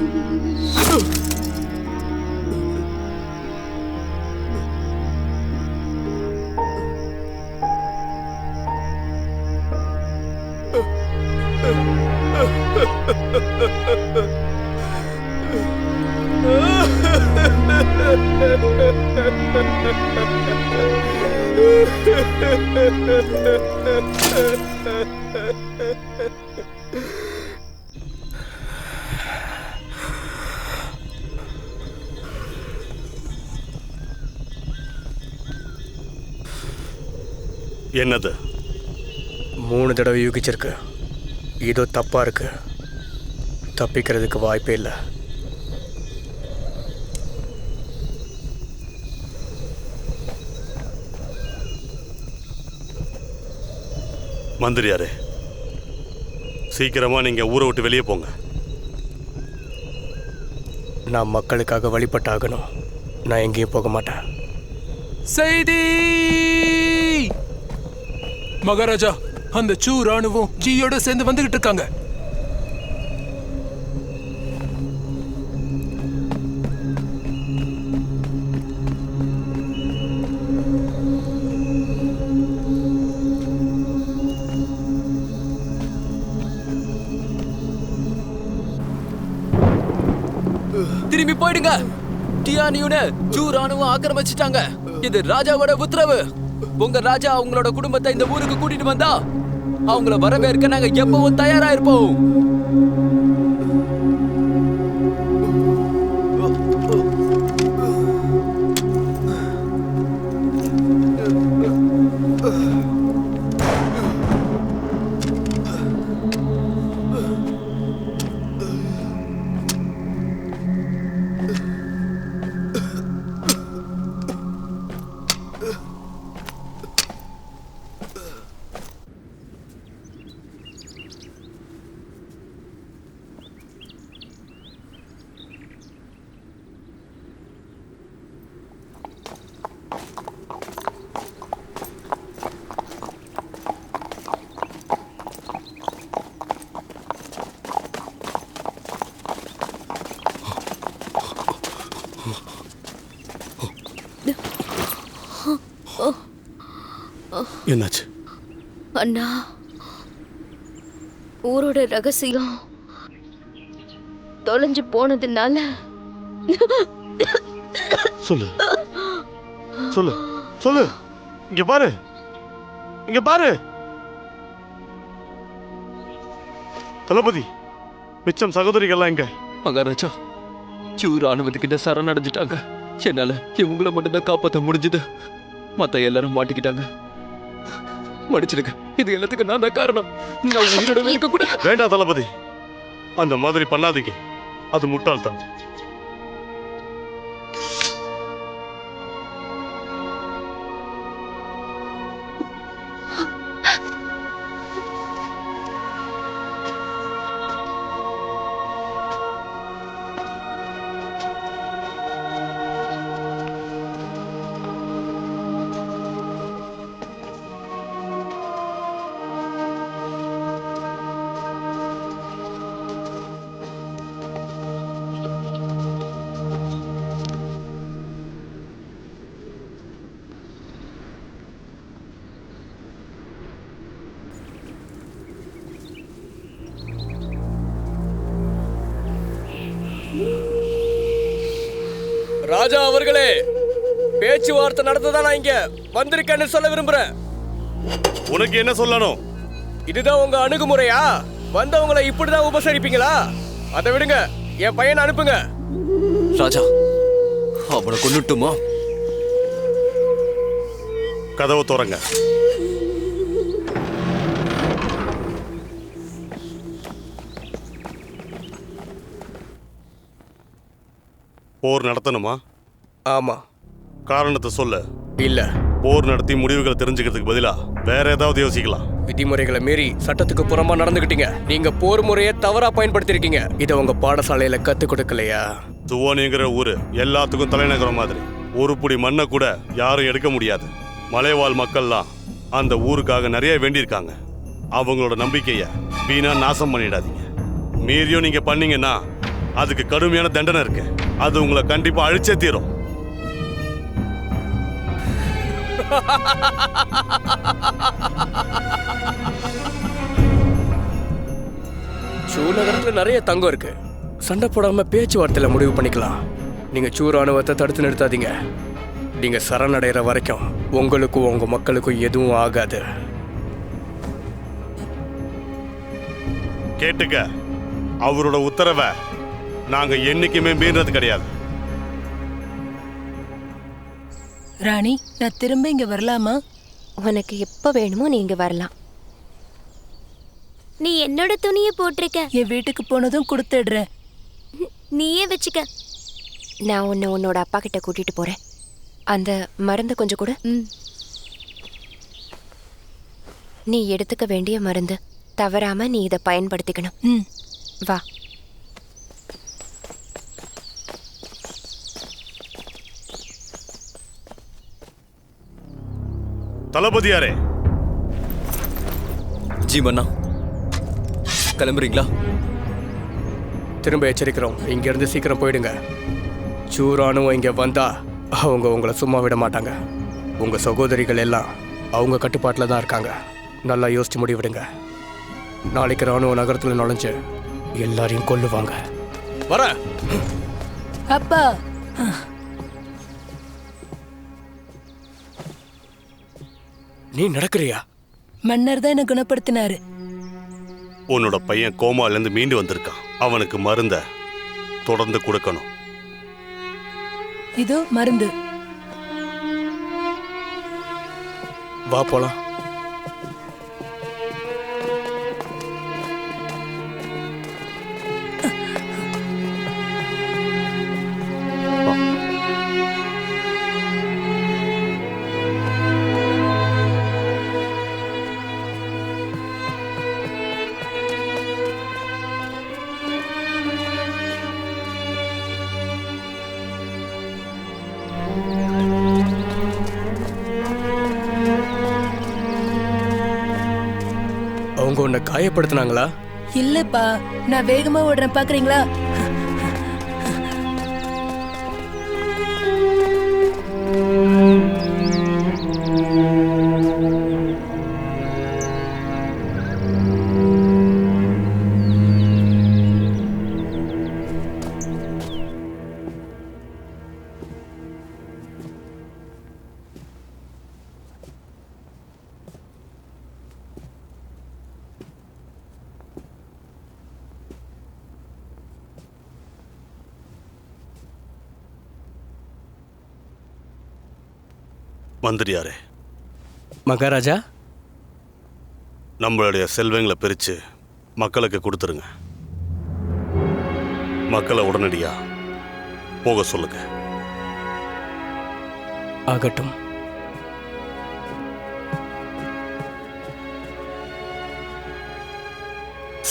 என்னது? 3 தடவை யூகிச்சிருக்கு. இதோ தப்பா இருக்கு. தப்பிக்கிறதுக்கு வாய்ப்பே இல்லை. மந்திரியாரே, சீக்கிரமா நீங்க ஊரை விட்டு வெளியே போங்க. நான் மக்களுக்காக வழிபட்டாகணும். நான் எங்கேயும் போக மாட்டேன். செய்தி மகாராஜா, அந்த சூ ராணுவம் ஜியோட சேர்ந்து வந்துகிட்டு இருக்காங்க. திரும்பி போயிடுங்க. டியானியூனை ஜூ ராணுவம் ஆக்கிரமிச்சிட்டாங்க. இது ராஜாவோட உத்தரவு. உங்க ராஜா அவங்களோட குடும்பத்தை இந்த ஊருக்கு கூட்டிட்டு வந்தா அவங்கள வரவேற்க நாங்க எப்பவும் தயாரா இருப்போம். என்னாச்சு? அண்ணா, ஊரோட ரகசியம் தொலைஞ்சு போனதுனால. சொல்லு சொல்லு சொல்லு. இங்க பாரு, இங்க பாரு. தளபதி, மிச்சம் சகோதரிகள்லாம் எங்க? மகாராஜா, சூர் ராணுவத்துக்கிட்ட சரணடைஞ்சிட்டாங்க. என்னால இவங்கள மட்டும்தான் காப்பாற்ற முடிஞ்சது. மத்த எல்லாரும் மாட்டிக்கிட்டாங்க. மன்னிச்சிடுங்க, இது எல்லாத்துக்கும் நான் தான் காரணம். நான் உயிரோடவே இருக்க கூட. வேண்டாம் தளபதி, அந்த மாதிரி பண்ணாதீங்க. அது முட்டாள்தான். ராஜா அவர்களே, பேச்சுவார்த்தை நடத்ததான் நான் இங்க வந்திருக்கேன்னு சொல்ல விரும்புறேன். உனக்கு என்ன சொல்லணும்? இதுதான் உங்க அணுகுமுறையா? வந்தவங்களை இப்படிதான் உபசரிப்பீங்களா? அதை விடுங்க, என் பையனை அனுப்புங்க. ராஜா, அவனை கொன்னுட்டுமா? கதவை திறங்க. போர் நடத்தணுமா? ஆமா. காரணத்தை சொல்ல. இல்ல, போர் நடத்தி முடிவுகளை தெரிஞ்சுக்கிறதுக்கு பதிலா வேற ஏதாவது யோசிக்கலாம். விதிமுறைகளை மீறி சட்டத்துக்கு புறமா நடந்துக்கிட்டீங்க. நீங்க போர் முறையை தவறா பயன்படுத்திருக்கீங்க. இதை உங்க பாடசாலையில கத்து கொடுக்கலையா? சுவோனிங்கிற ஊரு எல்லாத்துக்கும் தலைநகரம் மாதிரி. ஒரு புடி மண்ணை கூட யாரும் எடுக்க முடியாது. மலைவாழ் மக்கள்லாம் அந்த ஊருக்காக நிறைய வேண்டியிருக்காங்க. அவங்களோட நம்பிக்கைய வீணா நாசம் பண்ணிடாதீங்க. மீறியும் நீங்க பண்ணீங்கன்னா அதுக்கு கடுமையான தண்டனை இருக்கு. அது உங்களை கண்டிப்பா அழிச்சே தீரும். சூ நகரத்துல நிறைய தங்கம் இருக்கு. சண்டை போடாம பேச்சுவார்த்தையில முடிவு பண்ணிக்கலாம். நீங்க சூ ராணுவத்தை தடுத்து நிறுத்தாதீங்க. நீங்க சரணடைகிற வரைக்கும் உங்களுக்கும் உங்க மக்களுக்கும் எதுவும் ஆகாது. கேட்டுக்க, அவரோட உத்தரவை நாங்க என்னைக்குமே மீறினது கிடையாது. ராணி, நான் திரும்ப இங்க வரலாமா? உனக்கு எப்ப வேணுமோ நீங்க வரலாம். நீ என்னோட துணியை போட்டிருக்க. என் வீட்டுக்கு போனதும் கொடுத்துடுறேன். நீயே வச்சுக்க. நான் உன்னை உன்னோட அப்பா கிட்ட கூட்டிட்டு போறேன். அந்த மருந்து கொஞ்சம் கூட. நீ எடுத்துக்க வேண்டிய மருந்து. தவறாம நீ இதை பயன்படுத்திக்கணும். வா. தளபதியாரே. ஜி மன்னா, கிளம்புறீங்களா? திரும்ப எச்சரிக்கிறோம், இங்க இருந்து சீக்கிரம் போயிடுங்க. சூ ராணுவம் இங்க வந்தா அவங்க உங்களை சும்மா விட மாட்டாங்க. உங்க சகோதரிகள் எல்லாம் அவங்க கட்டுப்பாட்டில் தான் இருக்காங்க. நல்லா யோசிச்சு முடிவிடுங்க. நாளைக்கு ராணுவ நகரத்தில் நுழைஞ்சு எல்லாரையும் கொல்லுவாங்க. வர அப்பா. நீ நடக்கிறியா? மன்னர் தான் என்ன குணப்படுத்தினாரு. உன்னோட பையன் கோமால இருந்து மீண்டு வந்திருக்கான். அவனுக்கு மருந்த தொடர்ந்து கொடுக்கணும். இதோ மருந்து. வா போலாம். அவங்க உன்னை காயப்படுத்தினாங்களா? இல்லப்பா, நான் வேகமா ஓடுறேன், பாக்குறீங்களா? மந்திரியாரே, மகாராஜா, நம்மளுடைய செல்வங்களை பிரித்து மக்களுக்கு கொடுத்துருங்க. மக்களை உடனடியாக போக சொல்லுங்க. ஆகட்டும்.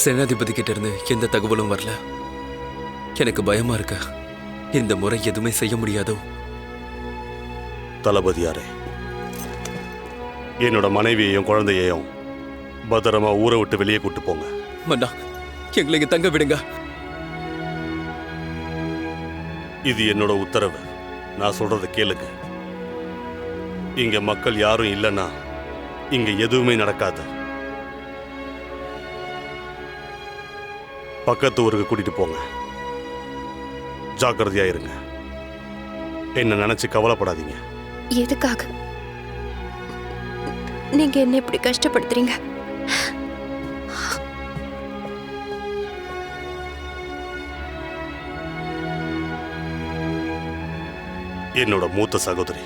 சேனாதிபதி கிட்ட இருந்து எந்த தகவலும் வரல. எனக்கு பயமா இருக்கு. இந்த முறை எதுவுமே செய்ய முடியாதோ? தளபதியாரே, என்னோட மனைவியையும் குழந்தையையும் பத்திரமா ஊரை விட்டு வெளியே கூட்டு போங்க. மன்னா, எங்களை இங்க தங்க விடுங்க. இது என்னோட உத்தரவு. நான் சொல்றத கேளுங்க. இங்க மக்கள் யாரும் இல்லைன்னா இங்க எதுவுமே நடக்காது. பக்கத்து ஊருக்கு கூட்டிட்டு போங்க. ஜாக்கிரதையா இருங்க. என்ன நினைச்சு கவலைப்படாதீங்க. எதுக்காக நீங்க என்ன இப்படி கஷ்டப்படுத்துறீங்க? என்னோட மூத்த சகோதரி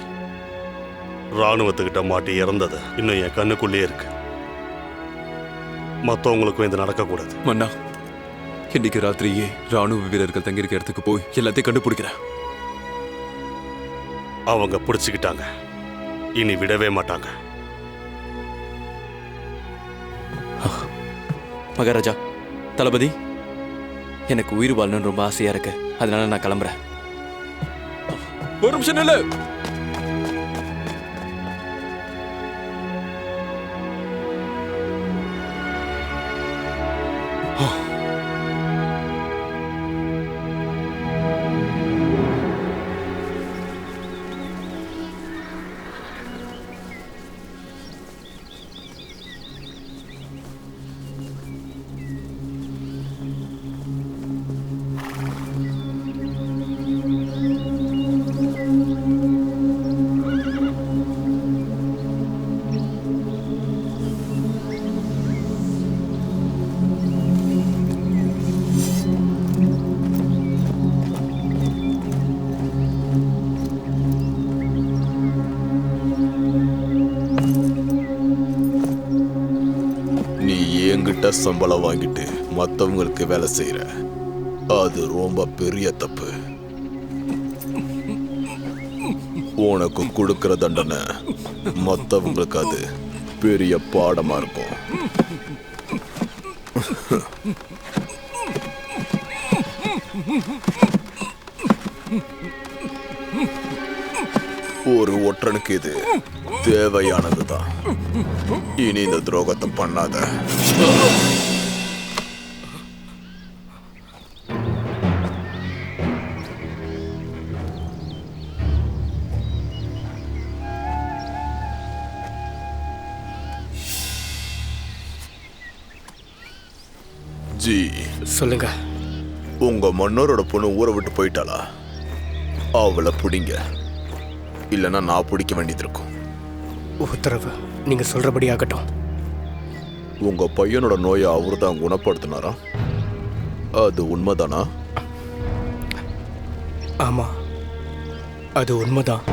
ராணுவத்துக்கிட்ட மாட்டி இறந்தது இன்னும் என் கண்ணுக்குள்ளேயே இருக்கு. மற்றவங்களுக்கும் இது நடக்கக்கூடாது. மன்னா, இன்னைக்கு ராத்திரியே ராணுவ வீரர்கள் தங்கியிருக்க இடத்துக்கு போய் எல்லாத்தையும் கண்டுபிடிக்கிறேன். அவங்க பிடிச்சுக்கிட்டாங்க. இனி விடவே மாட்டாங்க. மகாராஜா, தளபதி, எனக்கு உயிர் வாழணும்னு ரொம்ப ஆசையா இருக்கு. அதனால நான் கிளம்புறேன். ஒரு நிமிஷம் நில்லு. என்கிட்ட சம்பளம் வாங்கிட்டு மற்றவங்களுக்கு வேலை செய்யற, அது ரொம்ப பெரிய தப்பு. உனக்கு கொடுக்கிற தண்டனை மற்றவங்களுக்கு அது பெரிய பாடமா இருக்கும். ஒரு ஒற்றனுக்கு இது தேவையானதுதான். இனி இந்த துரோகத்தை பண்ணாத. ஜி, சொல்லுங்க. உங்க மன்னரோட பொண்ணு ஊரை விட்டு போயிட்டாளா? அவளை பிடிங்க, இல்லைன்னா நான் பிடிக்க வேண்டியது இருக்கும். உத்தரவு. நீங்க சொல்றபடி ஆகட்டும். உங்க பையனோட நோயை அவரு தான் குணப்படுத்தினாரா? அது உண்மைதானா? ஆமா, அது உண்மைதான்.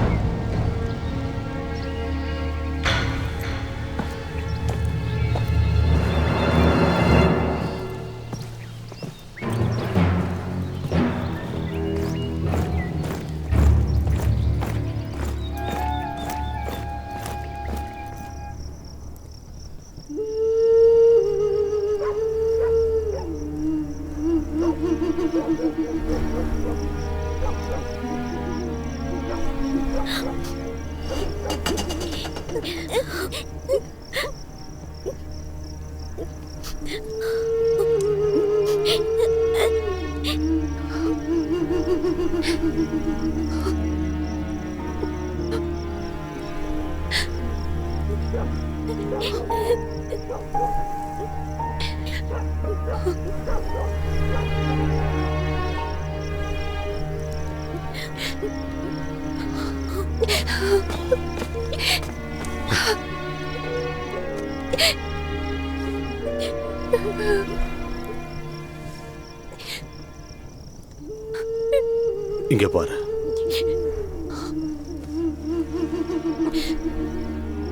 இங்க பாரு.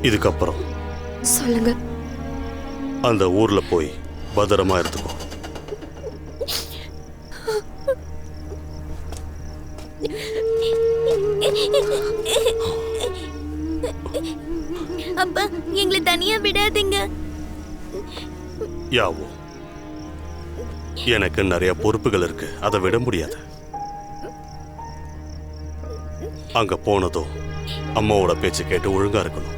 இதுக்கப்புறம் சொல்லுங்க. அந்த ஊர்ல போய் பத்திரமா இருந்துக்கோ. அப்பா எங்களை தனியா விடாதீங்க. யாவோ, எனக்கு நிறைய பொறுப்புகள் இருக்கு, அதை விட முடியாது. அங்க போனதும் அம்மாவோட பேச்சு கேட்டு ஒழுங்கா இருக்கணும்.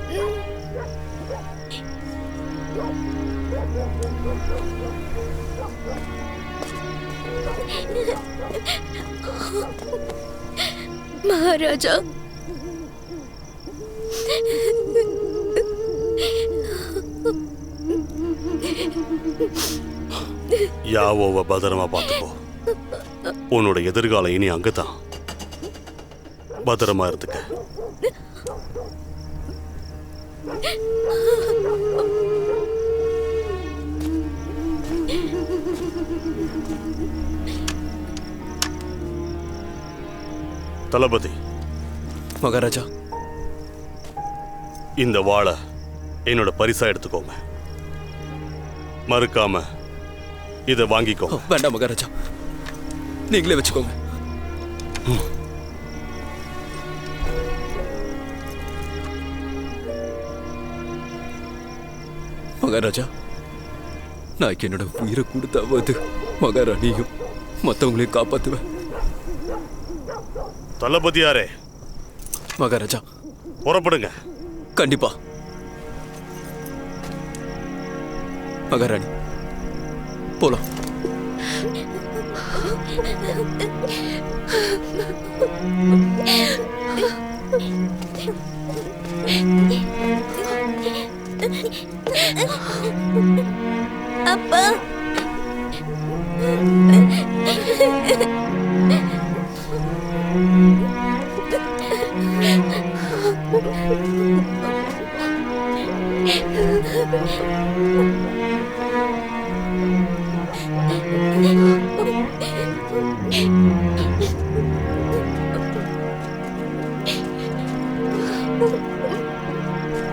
மகாராஜா, யாவோவை பத்திரமா பார்த்துக்கோ. உன்னோட எதிர்காலம் இனி அங்கதான். பத்திரமா இருந்துக்க. தளபதி. மகாராஜா, இந்த வாளை என்னோட பரிசா எடுத்துக்கோங்க. மறுக்காம இதை வாங்கிக்கோ. வேண்டாம் மகாராஜா, நீங்களே வச்சுக்கோங்க. மகாராஜா, நான் என்னோட உயிரை கொடுத்தாவது மகாராணியும் மற்றவங்களையும் காப்பாத்துவேன். தளபதியாரே. மகாராஜா, புறப்படுங்க. கண்டிப்பா. மகாராணி, போலாம். அப்பா,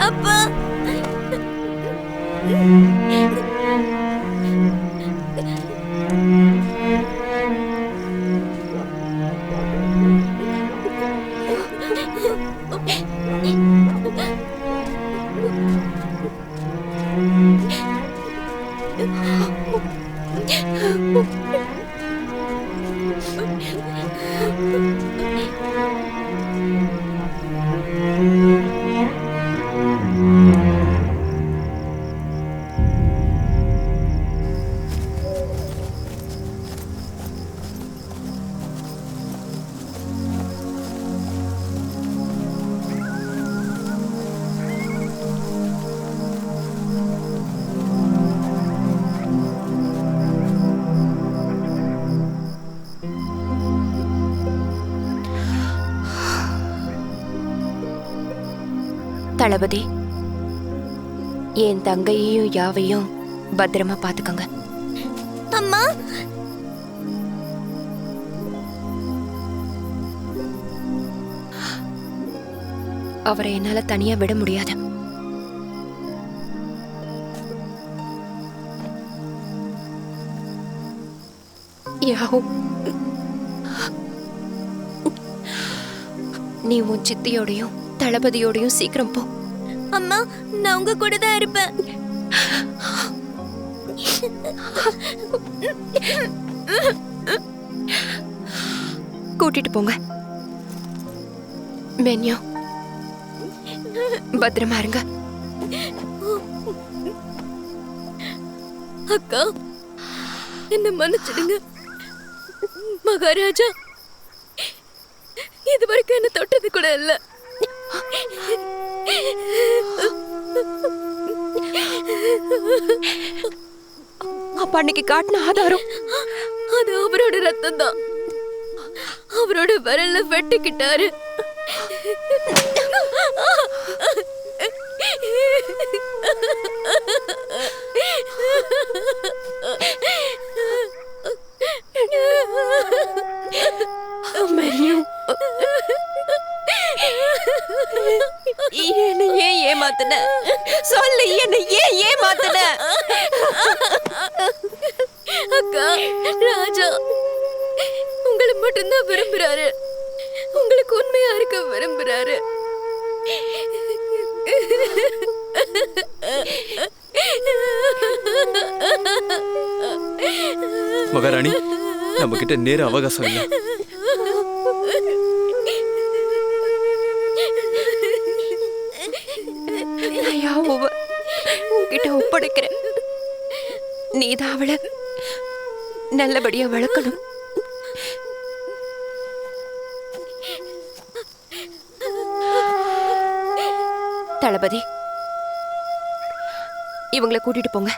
அப்பா, தளபதி, என் தங்கையையும் யாவையும் பத்திரமா பாத்துக்கோங்க. அம்மா. அவரை என்னால தனியா விட முடியாது. யாவோ, நீ உன் சித்தியோடையும் தளபதியோடையும் சீக்கிரம் போ. அம்மா, நான் உங்க கூட தான் இருப்பேன். கூட்டிட்டு போங்க. மென்யோ, பத்திரமா இருங்க. அக்கா, என்ன மன்னிச்சிடுங்க. மகாராஜா இது வரைக்கும் என்ன தொட்டது கூட இல்ல. அப்ப அன்னைக்கு காட்டின ஆதாரம் அது அவரோட ரத்தம் தான். அவரோட விரல்ல வெட்டிக்கிட்டாரு. என்ன ஏன் ஏமாத்தின? மட்டும்தான் விரும்புறாரு. உங்களுக்கு உண்மையா இருக்க விரும்புறாரு. மகாராணி, நம்ம கிட்ட நேர அவகாசம் இல்லை. உன்கிட்ட ஒப்படைக்கிறேன். நீதான் அவளை நல்லபடியா வளர்க்கணும். தளபதி, இவங்களை கூட்டிட்டு போங்க.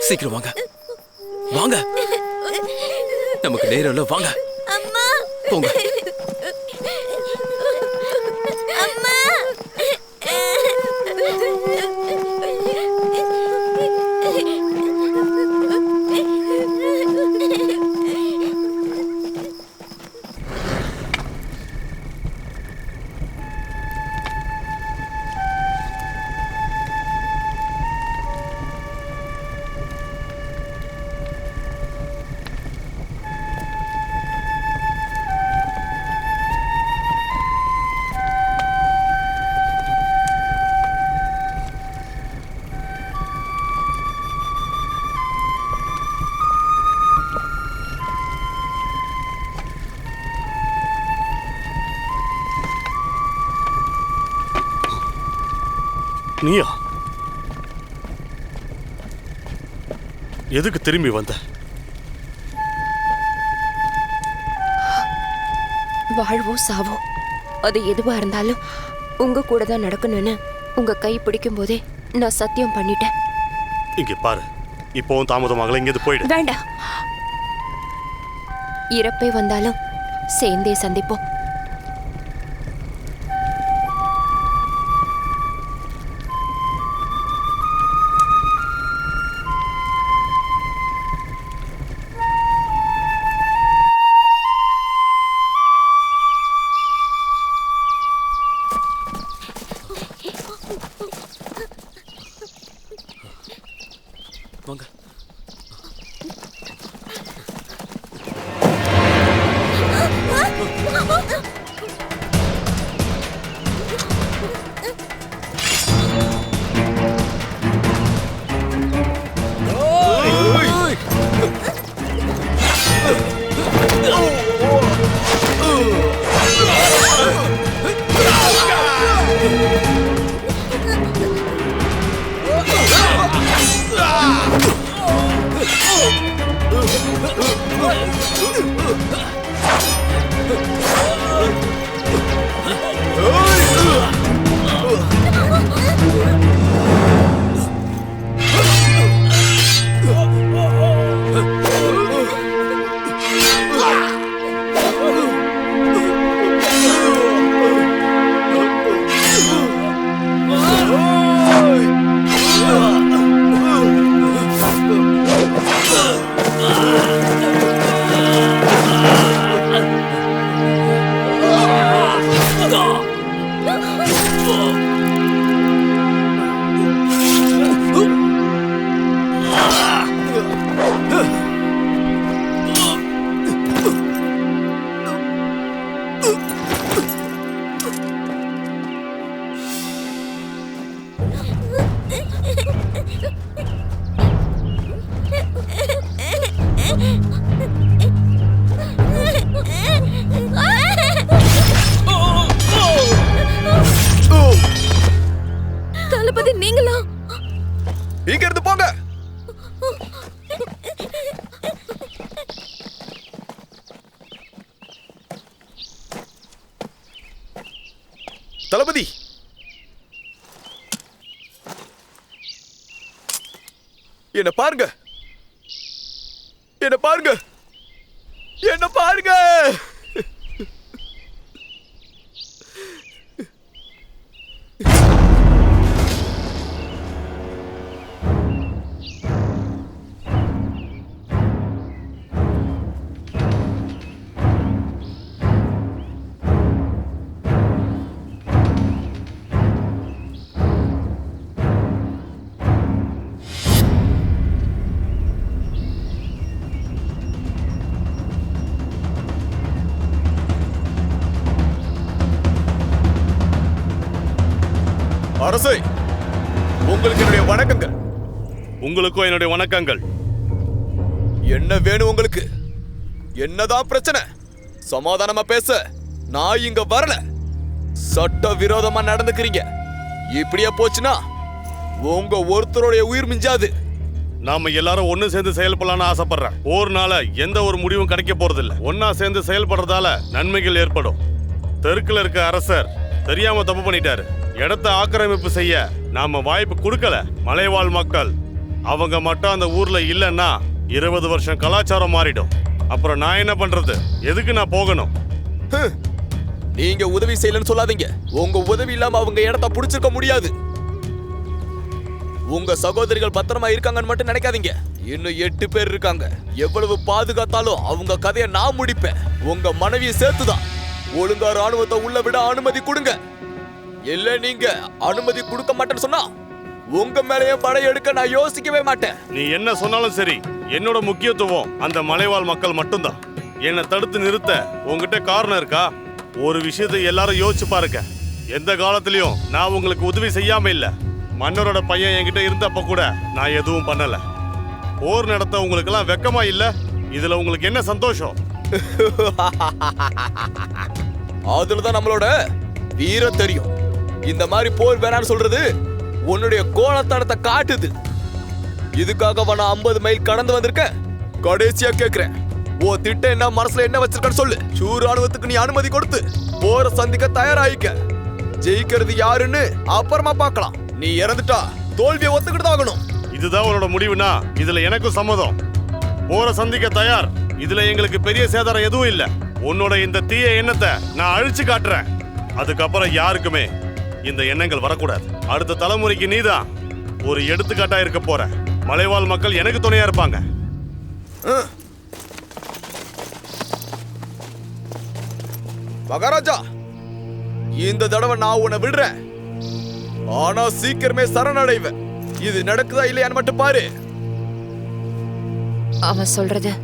சீக்கிரம் வாங்க, வாங்க. நமக்கு நேரம் இல்லை, வாங்க போங்க. நீயா? எதுக்கு திரும்பி வந்த? வாழ்வோ சாவோ, அது எதுவா இருந்தாலும் உங்க கூட தான் நடக்கணும்னு உங்க கை பிடிக்கும் போதே நான் சத்தியம் பண்ணிட்டேன். இங்க பாரு, இப்போவும் தாமதமாகல, இங்க போயிடு. வேண்டாம், இறப்பே வந்தாலும் சேர்ந்தே சந்திப்போம். வாங்க. தளபதி, நீங்களா? இங்க இருந்து போங்க. தளபதி, என்ன பாருங்க, என்ன பாருங்க, என்ன பாருங்க. அரசே, உங்களுக்கு என்னுடைய வணக்கங்கள். உங்களுக்கும் என்னுடைய வணக்கங்கள். என்ன வேணும் உங்களுக்கு? என்னதான் பிரச்சனை? சமாதானமா பேச நான் இங்க வரல. சட்ட விரோதமா நடந்துக்கிறீங்க. இப்படியே போச்சுன்னா உங்க ஒருத்தருடைய உயிர் மிஞ்சாது. நாம எல்லாரும் ஒண்ணு சேர்ந்து செயல்படலாம்னு ஆசைப்படுறேன். ஒரு நாள எந்த ஒரு முடிவும் கிடைக்க போறதில்ல. ஒன்னா சேர்ந்து செயல்படுறதால நன்மைகள் ஏற்படும். தெருக்குல இருக்க அரசர் தெரியாம தப்பு பண்ணிட்டாரு. இடத்தை ஆக்கிரமிப்பு செய்ய நாம வாய்ப்பு கொடுக்கல. மலைவாழ் மக்கள் அவங்க மட்டும் அந்த ஊர்ல இல்லைன்னா 20 வருஷம் கலாச்சாரம் மாறிடும். அப்புறம் நான் என்ன பண்றது? எதுக்கு நான் போகணும்? நீங்க உதவி செய்யலன்னு சொல்லாதீங்க. உங்க உதவி இல்லாம அவங்க இடத்த புடிச்சிருக்க முடியாது. உங்க சகோதரிகள் பத்திரமா இருக்காங்கன்னு மட்டும் நினைக்காதீங்க. இன்னும் 8 பேர் இருக்காங்க. எவ்வளவு பாதுகாத்தாலும் அவங்க கதையை நான் முடிப்பேன். உங்க மனைவியை சேர்த்துதான். ஒழுங்கா ராணுவத்தை உள்ள விட அனுமதி கொடுங்க. இல்ல நீங்க அனுமதி கொடுக்க மாட்டேன்னு சொன்னா உங்க மேலேயே படையெடுக்க நான் யோசிக்கவே மாட்டேன். நீ என்ன சொன்னாலும் சரி, என்னோட முக்கியத்துவம் அந்த மலைவாழ் மக்கள் மட்டும்தான். என்னை தடுத்து நிறுத்த உங்ககிட்ட காரணம் இருக்கா? ஒரு விஷயத்தை எல்லாரும் யோசிச்சு பாருங்க. எந்த காலத்திலயும் நான் உங்களுக்கு உதவி செய்யாம இல்ல. மன்னரோட பையன் என்கிட்ட இருந்தப்ப கூட நான் எதுவும் பண்ணல. போர் நடத்த உங்களுக்கு எல்லாம் வெக்கமா இல்ல? இதுல உங்களுக்கு என்ன சந்தோஷம்? அதுலதான் நம்மளோட வீர தெரியும். இந்த மாதிரி போர் வேணான்னு சொல்றது உன்னுடைய கோலத்தனத்தை காட்டுது. இதுக்காக நான் 50 மைல் கடந்து வந்திருக்கேன். கடைசியா கேக்குறேன், ஓ திட்டம் என்ன, மனசுல என்ன வச்சிருக்கன்னு சொல்லு. சூர் ராணுவத்துக்கு நீ அனுமதி கொடுத்து போரை சந்திக்க தயாராயிக்க. ஜெயிக்கிறது யாருன்னு அப்புறமா பார்க்கலாம். நீ இறந்துட்டா தோல்வியை ஒத்துக்கிட்டு ஆகணும். இதுதான் உன்னோட முடிவுனா இதுல எனக்கும் சம்மதம். போரை சந்திக்க தயார். இதுல எங்களுக்கு பெரிய சேதாரம் எதுவும் இல்ல. உன்னோட இந்த தீய எண்ணத்தை நான் அழிச்சு காட்டுறேன். அதுக்கப்புறம் யாருக்குமே இந்த எண்ணங்கள் வரக்கூடாது. அடுத்த தலைமுறைக்கு நீதான் ஒரு எடுத்துக்காட்டா இருக்க போற. மலைவாழ் மக்கள் எனக்கு துணையா இருப்பாங்க. மகாராஜா, இந்த தடவை நான் உன்னை விடுறேன். ஆனா சீக்கிரமே சரணடைவேன். இது நடக்குதா இல்லையான்னு மட்டும் பாரு. அவன் சொல்றது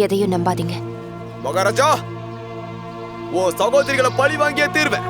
எதையும் நம்பாதீங்க. மகாராஜா, ஓ சகோதரிகளை பழி வாங்கியே தீர்வேன்.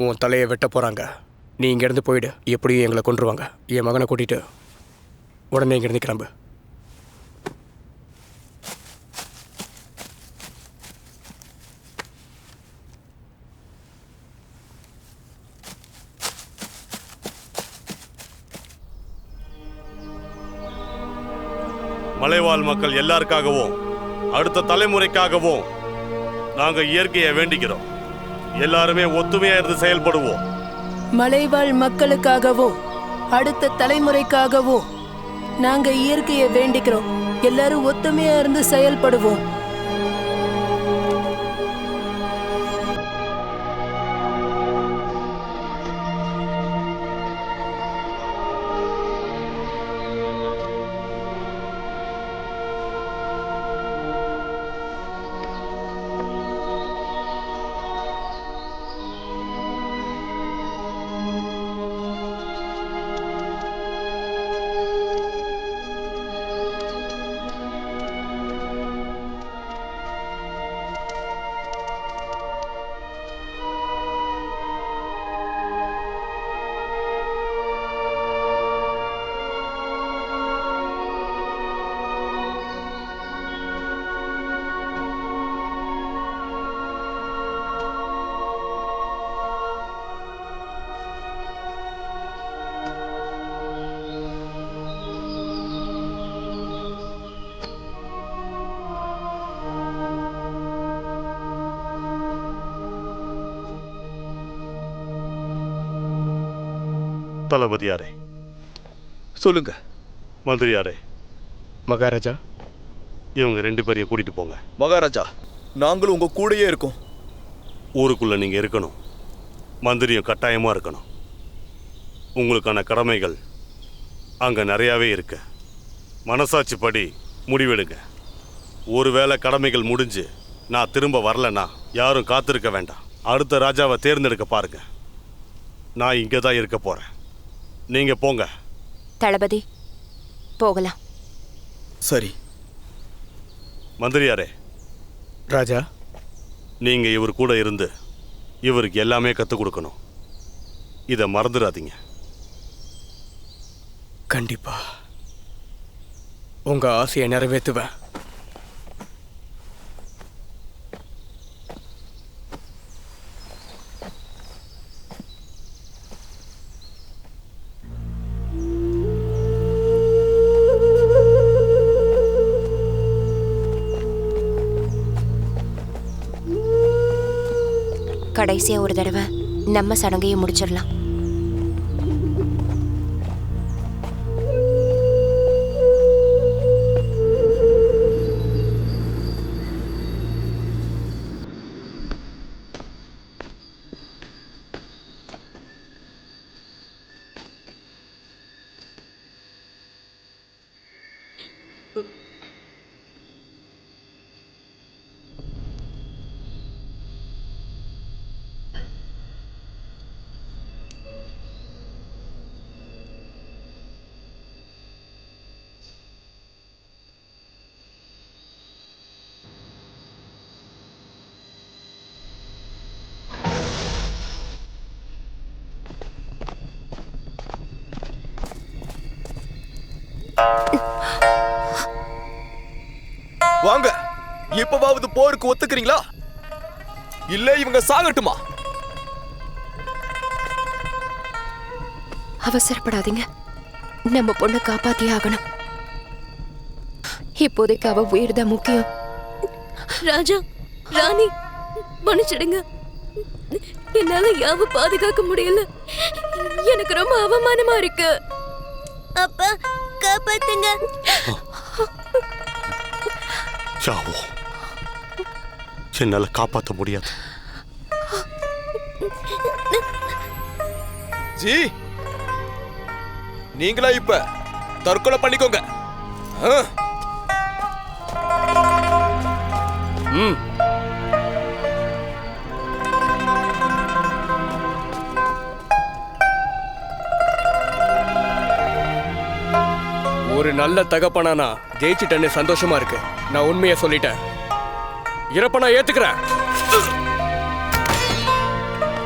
உன் தலையை வெட்ட போறாங்க. நீ இங்கேருந்து போயிடு. எப்படியும் எங்களை கொன்றுவாங்க. என் மகனை கூட்டிட்டு உடனே இங்கேருந்து கிளம்பு. மலைவாழ் மக்கள் எல்லாருக்காகவும் அடுத்த தலைமுறைக்காகவும் நாங்க இயற்கையை வேண்டிக்கிறோம். எல்லாருமே ஒத்துமையா இருந்து செயல்படுவோம். மலைவாழ் மக்களுக்காகவும் அடுத்த தலைமுறைக்காகவும் நாங்க இயற்கையை வேண்டிக்கிறோம். எல்லாரும் ஒத்துமையா இருந்து செயல்படுவோம். தளபதியாரே, சொல்லுங்க மந்திரியாரே, மகாராஜா. இவங்க 2 பேரையும் கூட்டிட்டு போங்க. மகாராஜா, நாங்களும் உங்க கூடயே இருக்கோம். ஊருக்குள்ள நீங்க இருக்கணும். மந்திரியும் கட்டாயமா இருக்கணும். உங்களுக்கான கடமைகள் அங்க நிறையாவே இருக்கு. மனசாட்சிப்படி முடிவெடுங்க. ஒருவேளை கடமைகள் முடிஞ்சு நான் திரும்ப வரலன்னா யாரும் காத்திருக்க வேண்டாம். அடுத்த ராஜாவை தேர்ந்தெடுக்க பாருங்க. நான் இங்கே தான் இருக்க போறேன். நீங்க போங்க. தளபதி, போகலாம். சரி. மந்திரியாரே, ராஜா, நீங்க இவர் கூட இருந்து இவருக்கு எல்லாமே கற்றுக் கொடுக்கணும். இதை மறந்துடாதீங்க. கண்டிப்பா உங்க ஆசையை நிறைவேற்றுவேன். கடைசியா ஒரு தடவை நம்ம சடங்கையை முடிச்சிடலாம். வாங்க, இப்பவாவது போருக்கு ஒத்துக்கிறீங்களா? இல்ல இவங்க சாகட்டுமா? அவசரப்படாதீங்க. நம்ம பொண்ணை காப்பாத்தியே ஆகணும். இப்போதைக்கு அவ உயிர் தான் முக்கியம். ராஜா, ராணி, மன்னிச்சிடுங்க. என்னால யாவ பாதுகாக்க முடியல. எனக்கு ரொம்ப அவமானமா இருக்கு. அப்பா, காப்பாத்துங்க. சாவோ, என்னால காப்பாற்ற முடியாது. ஜி, நீங்களா இப்ப தற்கொலை பண்ணிக்கோங்க. ஒரு நல்ல தகப்பனா ஜெயிச்சிட்டேன்னு சந்தோஷமா இருக்கு. நான் உண்மையை சொல்லிட்டேன். இறப்ப நான் ஏத்துக்கிறேன்.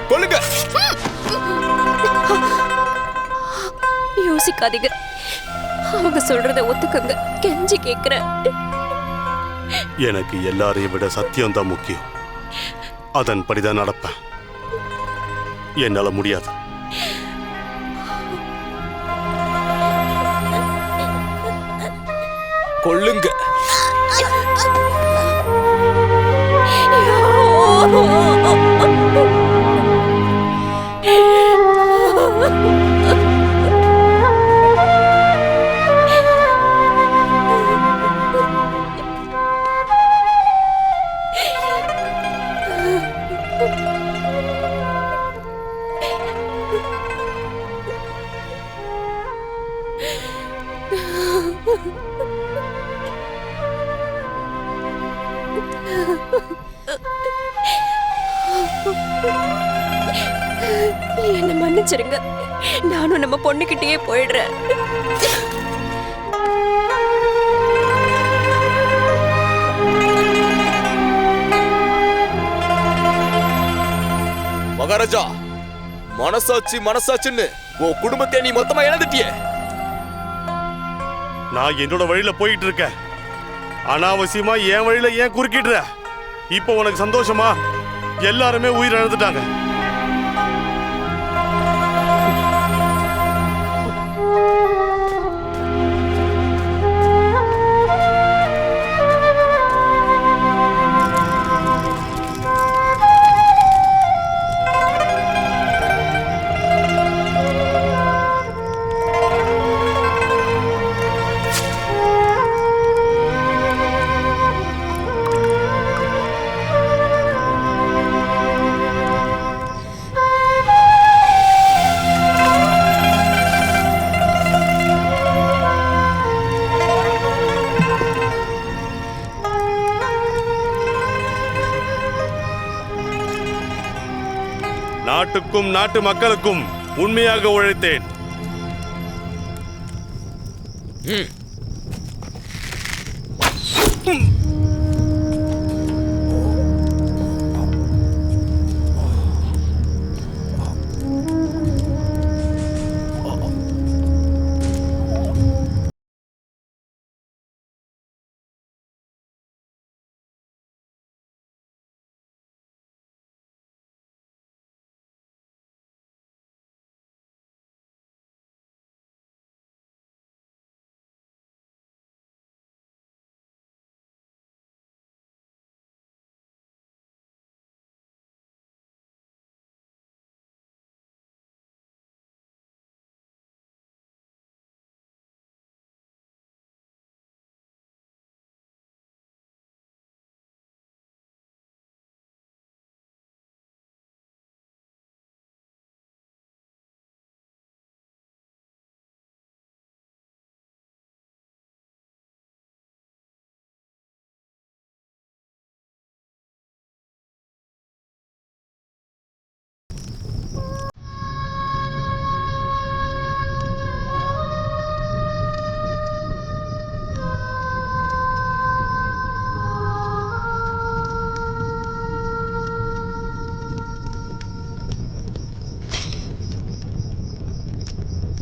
கொல்லுங்க. யோசிக்காதீங்க. அவங்க சொல்றத ஒத்துக்கங்க. கெஞ்சி கேக்குறேன். எனக்கு எல்லாரையும் விட சத்தியம் தான் முக்கியம். அதன்படிதான் நடப்பேன். என்னால முடியாது. கொல்லுங்க. என்ன மன்னிச்சிருங்க. நானும் நம்ம பொண்ணுகிட்டயே போயிடுறேன். மகாராஜா, மனசாட்சின்னு உன் குடும்பத்தை நீ மொத்தமா இழந்துட்டிய. நான் என்னோட வழியில போயிட்டு இருக்கேன். அனாவசியமா என் வழியில ஏன் குறுக்கிடுற? இப்போ உனக்கு சந்தோஷமா? எல்லாருமே உயிர் இழந்துட்டாங்க. நாட்டுக்கும் நாட்டு மக்களுக்கும் உண்மையாக உழைத்தேன்.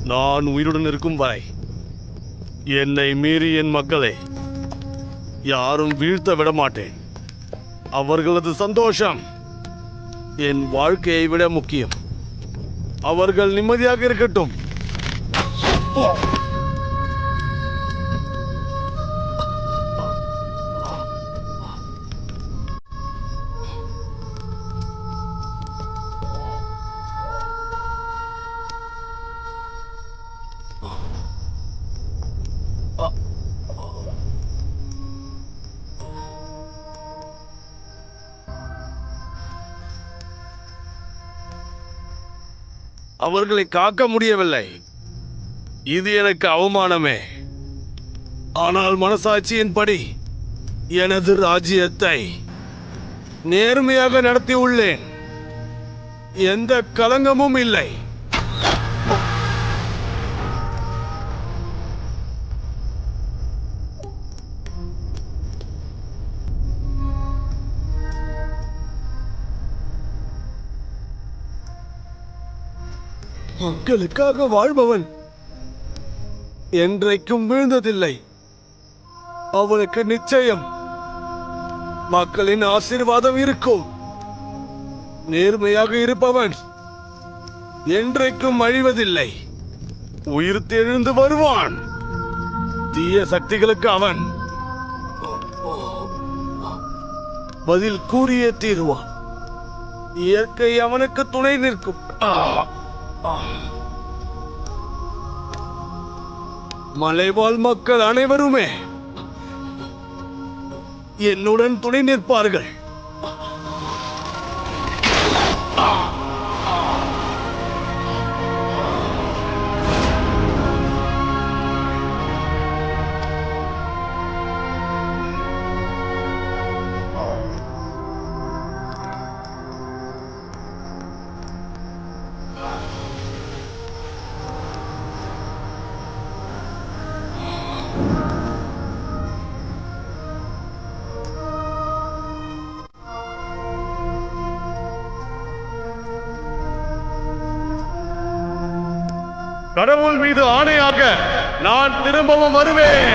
நான் உயிருடன் இருக்கும் வரை என்னை மீறி என் மக்களை யாரும் வீழ்த்த விட மாட்டேன். அவர்களது சந்தோஷம் என் வாழ்க்கையை விட முக்கியம். அவர்கள் நிம்மதியாக இருக்கட்டும். அவர்களை காக்க முடியவில்லை. இது எனக்கு அவமானமே. ஆனால் மனசாட்சியின்படி எனது ராஜ்யத்தை நேர்மையாக நடத்தியுள்ளேன். எந்த கலங்கமும் இல்லை. மக்களுக்காக வாழ்பவன் என்றைக்கும் வீழ்ந்ததில்லை. அவனுக்கு நிச்சயம் மக்களின் ஆசீர்வாதம் இருக்கும். நேர்மையாக இருப்பவன் என்றைக்கும் அழிவதில்லை. உயிர் தெழுந்து வருவான். தீய சக்திகளுக்கு அவன் பதில் கூறியே தீருவான். இயற்கை அவனுக்கு துணை நிற்கும். மலைவாழ் மக்கள் அனைவருமே என்னுடன் துணை நிற்பார்கள். கடவுள் மீது ஆணையாக நான் திரும்பவும் வருவேன்.